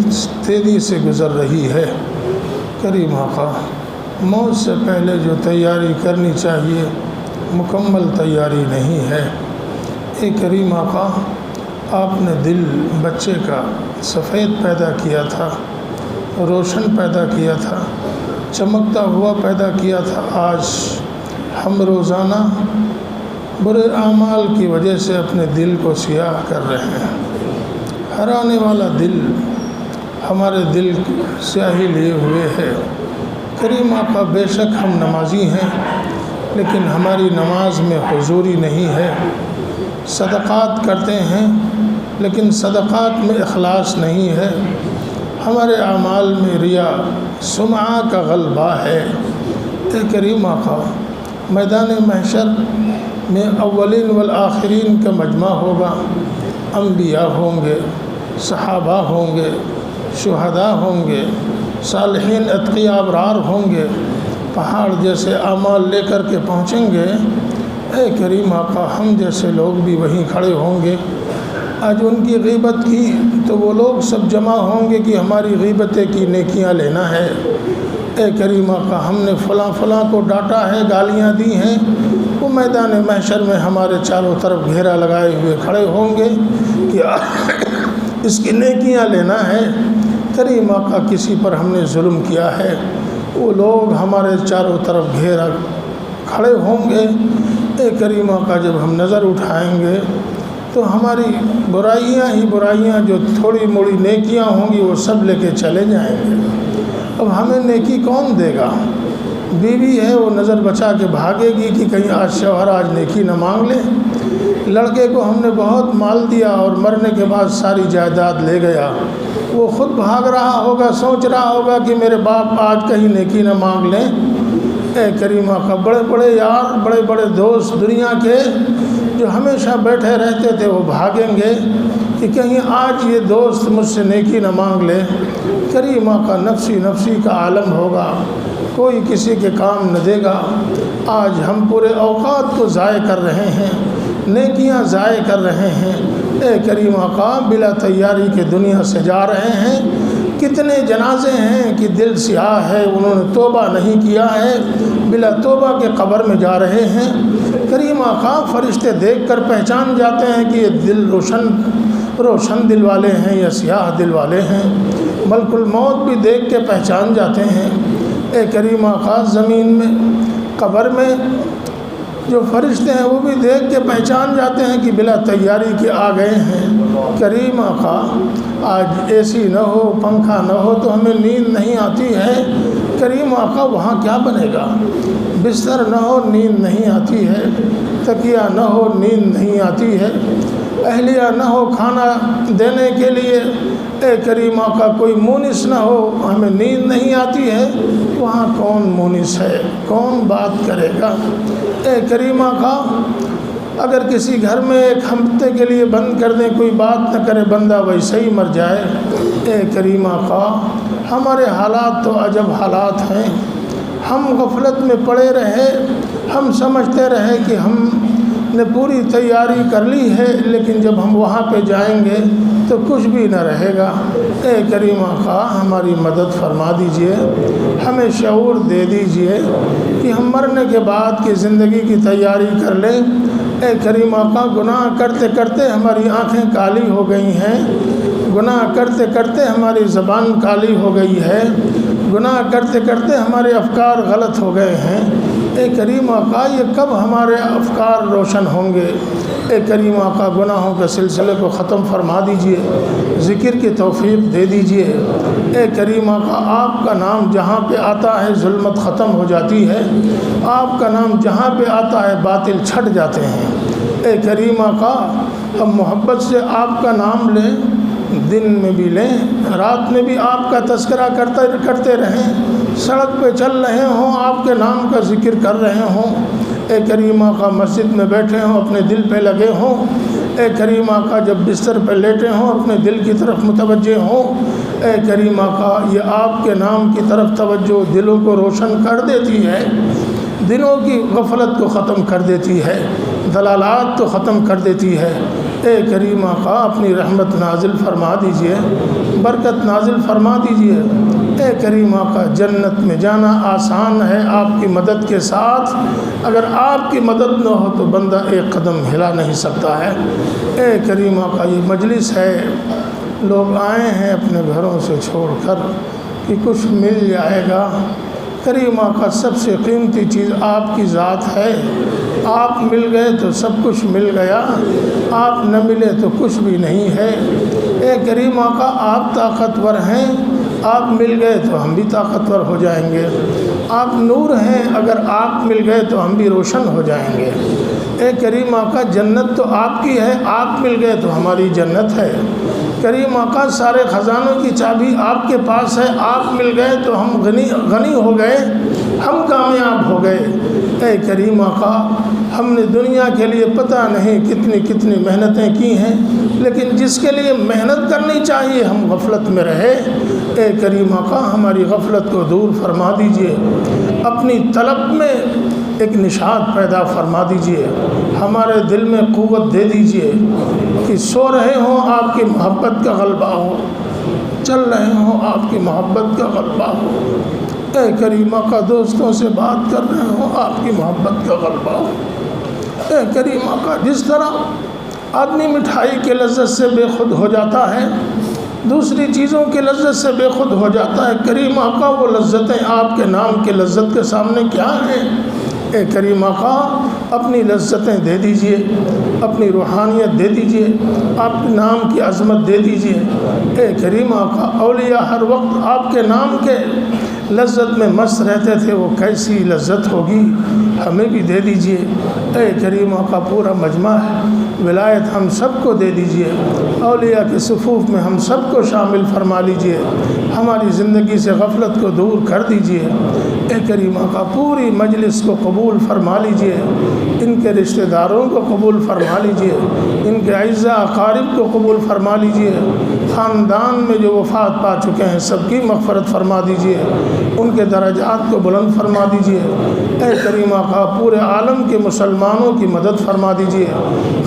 تیزی سے گزر رہی ہے، کریم آقا موت سے پہلے جو تیاری کرنی چاہیے مکمل تیاری نہیں ہے۔ اے کریم آقا آپ نے دل بچے کا سفید پیدا کیا تھا، روشن پیدا کیا تھا، چمکتا ہوا پیدا کیا تھا، آج ہم روزانہ برے اعمال کی وجہ سے اپنے دل کو سیاہ کر رہے ہیں۔ ہرانے والا دل ہمارے دل کی سیاہی لیے ہوئے ہے۔ کریم آقا بے شک ہم نمازی ہیں لیکن ہماری نماز میں حضوری نہیں ہے، صدقات کرتے ہیں لیکن صدقات میں اخلاص نہیں ہے، ہمارے اعمال میں ریا سمعہ کا غلبہ ہے۔ اے کریم آقا میدان محشر میں اولین والآخرین کا مجمع ہوگا، انبیاء ہوں گے، صحابہ ہوں گے، شہداء ہوں گے، صالحین اتقیاء ابرار ہوں گے، پہاڑ جیسے اعمال لے کر کے پہنچیں گے۔ اے کریم آقا ہم جیسے لوگ بھی وہیں کھڑے ہوں گے، آج ان کی غیبت کی تو وہ لوگ سب جمع ہوں گے کہ ہماری غیبتیں کی نیکیاں لینا ہے۔ اے کریم آقا ہم نے فلاں فلاں کو ڈانٹا ہے، گالیاں دی ہیں، وہ میدان محشر میں ہمارے چاروں طرف گھیرا لگائے ہوئے کھڑے ہوں گے کہ اس کی نیکیاں لینا ہے۔ کریم آقا کسی پر ہم نے ظلم کیا ہے، وہ لوگ ہمارے چاروں طرف گھیرا کھڑے ہوں گے۔ اے کریم آقا جب ہم نظر اٹھائیں گے تو ہماری برائیاں ہی برائیاں جو تھوڑی موڑی نیکیاں ہوں گی وہ سب لے کے چلے جائیں گے۔ اب ہمیں نیکی کون دے گا؟ بیوی ہے وہ نظر بچا کے بھاگے گی کہ کہیں آج شوہر آج نیکی نہ مانگ لے۔ لڑکے کو ہم نے بہت مال دیا اور مرنے کے بعد ساری جائیداد لے گیا، وہ خود بھاگ رہا ہوگا، سوچ رہا ہوگا کہ میرے باپ آج کہیں نیکی نہ مانگ لیں۔ اے کریم آقا بڑے بڑے یار، بڑے بڑے دوست دنیا کے جو ہمیشہ بیٹھے رہتے تھے وہ بھاگیں گے کہ کہیں آج یہ دوست مجھ سے نیکی نہ مانگ لے۔ کریم آقا نفسی نفسی کا عالم ہوگا، کوئی کسی کے کام نہ دے گا۔ آج ہم پورے اوقات کو ضائع کر رہے ہیں، نیکیاں ضائع کر رہے ہیں۔ اے کریم آقا بلا تیاری کے دنیا سے جا رہے ہیں، کتنے جنازے ہیں کہ دل سیاہ ہے، انہوں نے توبہ نہیں کیا ہے، بلا توبہ کے قبر میں جا رہے ہیں۔ کریم آقا فرشتے دیکھ کر پہچان جاتے ہیں کہ یہ دل روشن دل والے ہیں یا سیاہ دل والے ہیں، ملک الموت بھی دیکھ کے پہچان جاتے ہیں۔ اے کریم آقا زمین میں قبر میں جو فرشتے ہیں وہ بھی دیکھ کے پہچان جاتے ہیں کہ بلا تیاری کے آ گئے ہیں۔ کریم آقا آج اے سی نہ ہو، پنکھا نہ ہو تو ہمیں نیند نہیں آتی ہے۔ کریم آقا وہاں کیا بنے گا؟ بستر نہ ہو نیند نہیں آتی ہے، تکیہ نہ ہو نیند نہیں آتی ہے، اہلیہ نہ ہو کھانا دینے کے لیے، اے کریم آقا کوئی مونس نہ ہو، ہمیں نیند نہیں آتی ہے۔ وہاں کون مونس ہے، کون بات کرے گا؟ اے کریم آقا اگر کسی گھر میں ایک ہفتے کے لیے بند کر دیں، کوئی بات نہ کرے، بندہ ویسے ہی مر جائے۔ اے کریم آقا ہمارے حالات تو عجب حالات ہیں، ہم غفلت میں پڑے رہے، ہم سمجھتے رہے کہ ہم نے پوری تیاری کر لی ہے، لیکن جب ہم وہاں پہ جائیں گے تو کچھ بھی نہ رہے گا۔ اے کریم آقا ہماری مدد فرما دیجئے، ہمیں شعور دے دیجئے کہ ہم مرنے کے بعد کی زندگی کی تیاری کر لیں۔ اے کریم آقا گناہ کرتے کرتے ہماری آنکھیں کالی ہو گئی ہیں، گناہ کرتے کرتے ہماری زبان کالی ہو گئی ہے، گناہ کرتے کرتے ہمارے افکار غلط ہو گئے ہیں۔ اے کریم آقا یہ کب ہمارے افکار روشن ہوں گے؟ اے کریم آقا گناہوں کے سلسلے کو ختم فرما دیجئے، ذکر کی توفیق دے دیجئے۔ اے کریم آقا آپ کا نام جہاں پہ آتا ہے ظلمت ختم ہو جاتی ہے، آپ کا نام جہاں پہ آتا ہے باطل چھٹ جاتے ہیں۔ اے کریم آقا ہم محبت سے آپ کا نام لیں، دن میں بھی لیں، رات میں بھی آپ کا تذکرہ کرتے رہیں، سڑک پہ چل رہے ہوں آپ کے نام کا ذکر کر رہے ہوں۔ اے کریم آقا مسجد میں بیٹھے ہوں اپنے دل پہ لگے ہوں۔ اے کریم آقا جب بستر پہ لیٹے ہوں اپنے دل کی طرف متوجہ ہوں۔ اے کریم آقا یہ آپ کے نام کی طرف توجہ دلوں کو روشن کر دیتی ہے، دلوں کی غفلت کو ختم کر دیتی ہے، دلالات کو ختم کر دیتی ہے۔ اے کریم آقا اپنی رحمت نازل فرما دیجئے، برکت نازل فرما دیجئے۔ اے کریم آقا جنت میں جانا آسان ہے آپ کی مدد کے ساتھ، اگر آپ کی مدد نہ ہو تو بندہ ایک قدم ہلا نہیں سکتا ہے۔ اے کریم آقا یہ مجلس ہے، لوگ آئے ہیں اپنے گھروں سے چھوڑ کر کہ کچھ مل جائے گا۔ کریم آقا سب سے قیمتی چیز آپ کی ذات ہے، آپ مل گئے تو سب کچھ مل گیا، آپ نہ ملے تو کچھ بھی نہیں ہے۔ اے کریم آقا آپ طاقتور ہیں، آپ مل گئے تو ہم بھی طاقتور ہو جائیں گے۔ آپ نور ہیں، اگر آپ مل گئے تو ہم بھی روشن ہو جائیں گے۔ اے کریم آقا جنت تو آپ کی ہے، آپ مل گئے تو ہماری جنت ہے۔ کریم آقا سارے خزانوں کی چابی آپ کے پاس ہے، آپ مل گئے تو ہم غنی ہو گئے، ہم کامیاب ہو گئے۔ اے کریم آقا ہم نے دنیا کے لیے پتہ نہیں کتنی محنتیں کی ہیں، لیکن جس کے لیے محنت کرنی چاہیے ہم غفلت میں رہے۔ اے کریم آقا ہماری غفلت کو دور فرما دیجئے، اپنی طلب میں ایک نشاط پیدا فرما دیجئے، ہمارے دل میں قوت دے دیجئے کہ سو رہے ہوں آپ کی محبت کا غلبہ ہو، چل رہے ہوں آپ کی محبت کا غلبہ ہو۔ اے کریم آقا دوستوں سے بات کر رہے ہوں آپ کی محبت کا غلبہ ہو۔ اے کریم آقا جس طرح آدمی مٹھائی کے لذت سے بے خود ہو جاتا ہے، دوسری چیزوں کی لذت سے بے خود ہو جاتا ہے، کریم آقا وہ لذتیں آپ کے نام کے لذت کے سامنے کیا ہیں؟ اے کریم آقا اپنی لذتیں دے دیجئے، اپنی روحانیت دے دیجئے، آپ کے نام کی عظمت دے دیجئے۔ اے کریم آقا اولیاء ہر وقت آپ کے نام کے لذت میں مست رہتے تھے، وہ کیسی لذت ہوگی ہمیں بھی دے دیجئے۔ اے کریم آقا پورا مجمع ہے، ولایت ہم سب کو دے دیجئے، اولیاء کے صفوف میں ہم سب کو شامل فرما لیجئے، ہماری زندگی سے غفلت کو دور کر دیجئے۔ اے کریم آقا پوری مجلس کو قبول فرما لیجئے، ان کے رشتہ داروں کو قبول فرما لیجئے، ان کے اعزاء اقارب کو قبول فرما لیجئے، خاندان میں جو وفات پا چکے ہیں سب کی مغفرت فرما دیجئے، ان کے درجات کو بلند فرما دیجئے۔ اے کریم آقا پورے عالم کے مسلمانوں کی مدد فرما دیجئے،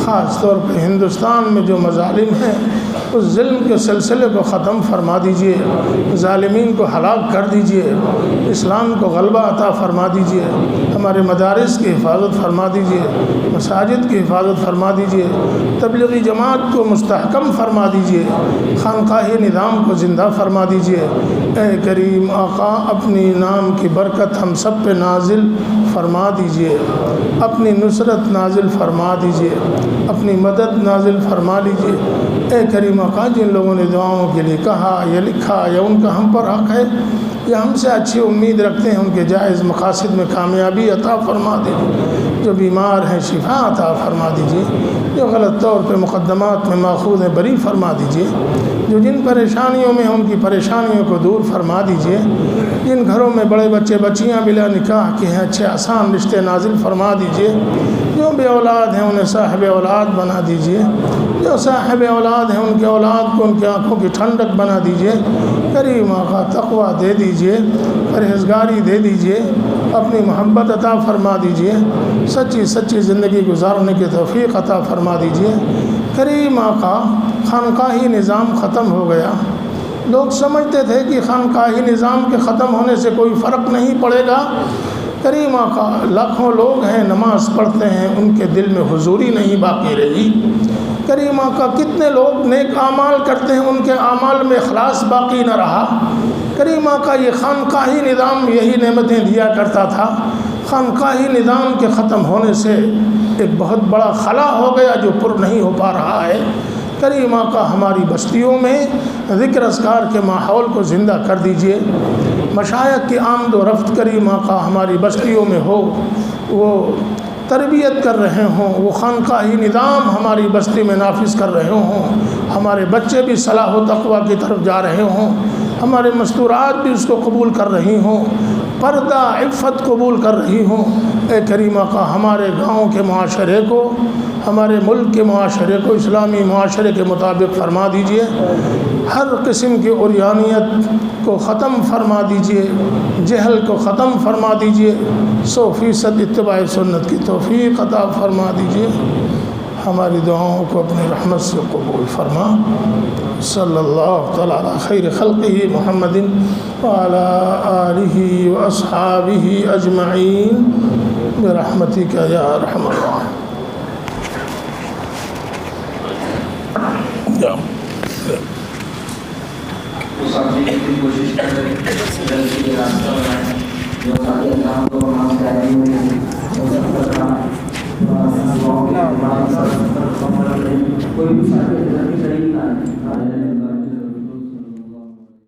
خاص طور پہ ہندوستان میں جو مظالم ہیں اس ظلم کے سلسلے کو ختم فرما دیجئے، ظالمین کو ہلاک کر دیجئے، اسلام کو غلبہ عطا فرما دیجئے، ہمارے مدارس کی حفاظت فرما دیجئے، مساجد کی حفاظت فرما دیجئے، تبلیغی جماعت کو مستحکم فرما دیجئے، خانقاہی نظام کو زندہ فرما دیجئے۔ اے کریم آقا اپنی نام کی برکت ہم سب پہ نازل فرما دیجئے، اپنی نصرت نازل فرما دیجئے، اپنی مدد نازل فرما لیجئے۔ اے کریم آقا جن لوگوں نے دعاؤں کے لیے کہا یا لکھا یا ان کا ہم پر حق ہے یا ہم سے اچھی امید رکھتے ہیں، ان کے جائز مقاصد میں کامیابی عطا فرما دیجیے، جو بیمار ہیں شفا عطا فرما دیجیے، جو غلط طور پہ مقدمات میں ماخوذ ہیں بری فرما دیجیے، جو جن پریشانیوں میں ہیں ان کی پریشانیوں کو دور فرما دیجیے، جن گھروں میں بڑے بچے بچیاں بلا نکاح کے ہیں اچھے آسان رشتے نازل فرما دیجیے، جو بے اولاد ہیں انہیں صاحب اولاد بنا دیجیے، جو صاحب اولاد ہیں ان کے اولاد کو ان کی آنکھوں کی ٹھنڈک بنا دیجیے، کریم آقا تقوی دے دیجئے، پرہیزگاری دے دیجئے، اپنی محبت عطا فرما دیجئے، سچی سچی زندگی گزارنے کی توفیق عطا فرما دیجئے۔ کریم آقا خانقاہی نظام ختم ہو گیا، لوگ سمجھتے تھے کہ خانقاہی نظام کے ختم ہونے سے کوئی فرق نہیں پڑے گا۔ کریم آقا لاکھوں لوگ ہیں نماز پڑھتے ہیں، ان کے دل میں حضوری نہیں باقی رہی۔ کریم آقا کتنے لوگ نیک اعمال کرتے ہیں، ان کے اعمال میں اخلاص باقی نہ رہا۔ کریم آقا یہ خانقاہی نظام یہی نعمتیں دیا کرتا تھا۔ خانقاہی نظام کے ختم ہونے سے ایک بہت بڑا خلا ہو گیا جو پر نہیں ہو پا رہا ہے۔ کریم آقا ہماری بستیوں میں ذکر اذکار کے ماحول کو زندہ کر دیجئے، مشائخ کی آمد و رفت کریم آقا ہماری بستیوں میں ہو، وہ تربیت کر رہے ہوں، وہ خانقاہی نظام ہماری بستی میں نافذ کر رہے ہوں، ہمارے بچے بھی صلاح و تقوی کی طرف جا رہے ہوں، ہمارے مستورات بھی اس کو قبول کر رہی ہوں، پردہ عفت قبول کر رہی ہوں۔ اے کریم آقا ہمارے گاؤں کے معاشرے کو، ہمارے ملک کے معاشرے کو اسلامی معاشرے کے مطابق فرما دیجئے، ہر قسم کی عریانیت کو ختم فرما دیجئے، جہل کو ختم فرما دیجئے، 100% اتباع سنت کی توفیق عطا فرما دیجئے۔ ہماری دعاؤں کو اپنی رحمت سے قبول فرما۔ صلی اللہ تعالی علی خیر خلقہ محمد وعلی آلہ واصحابہ اجمعین برحمتک یا ارحم الراحمین۔ سمجھنے کی کوشش کر رہے ہیں کہ راستہ بنائیں جو ساتھی اکرام کو وہاں سے آئے ہوئے ہیں کوئی بھی ساتھی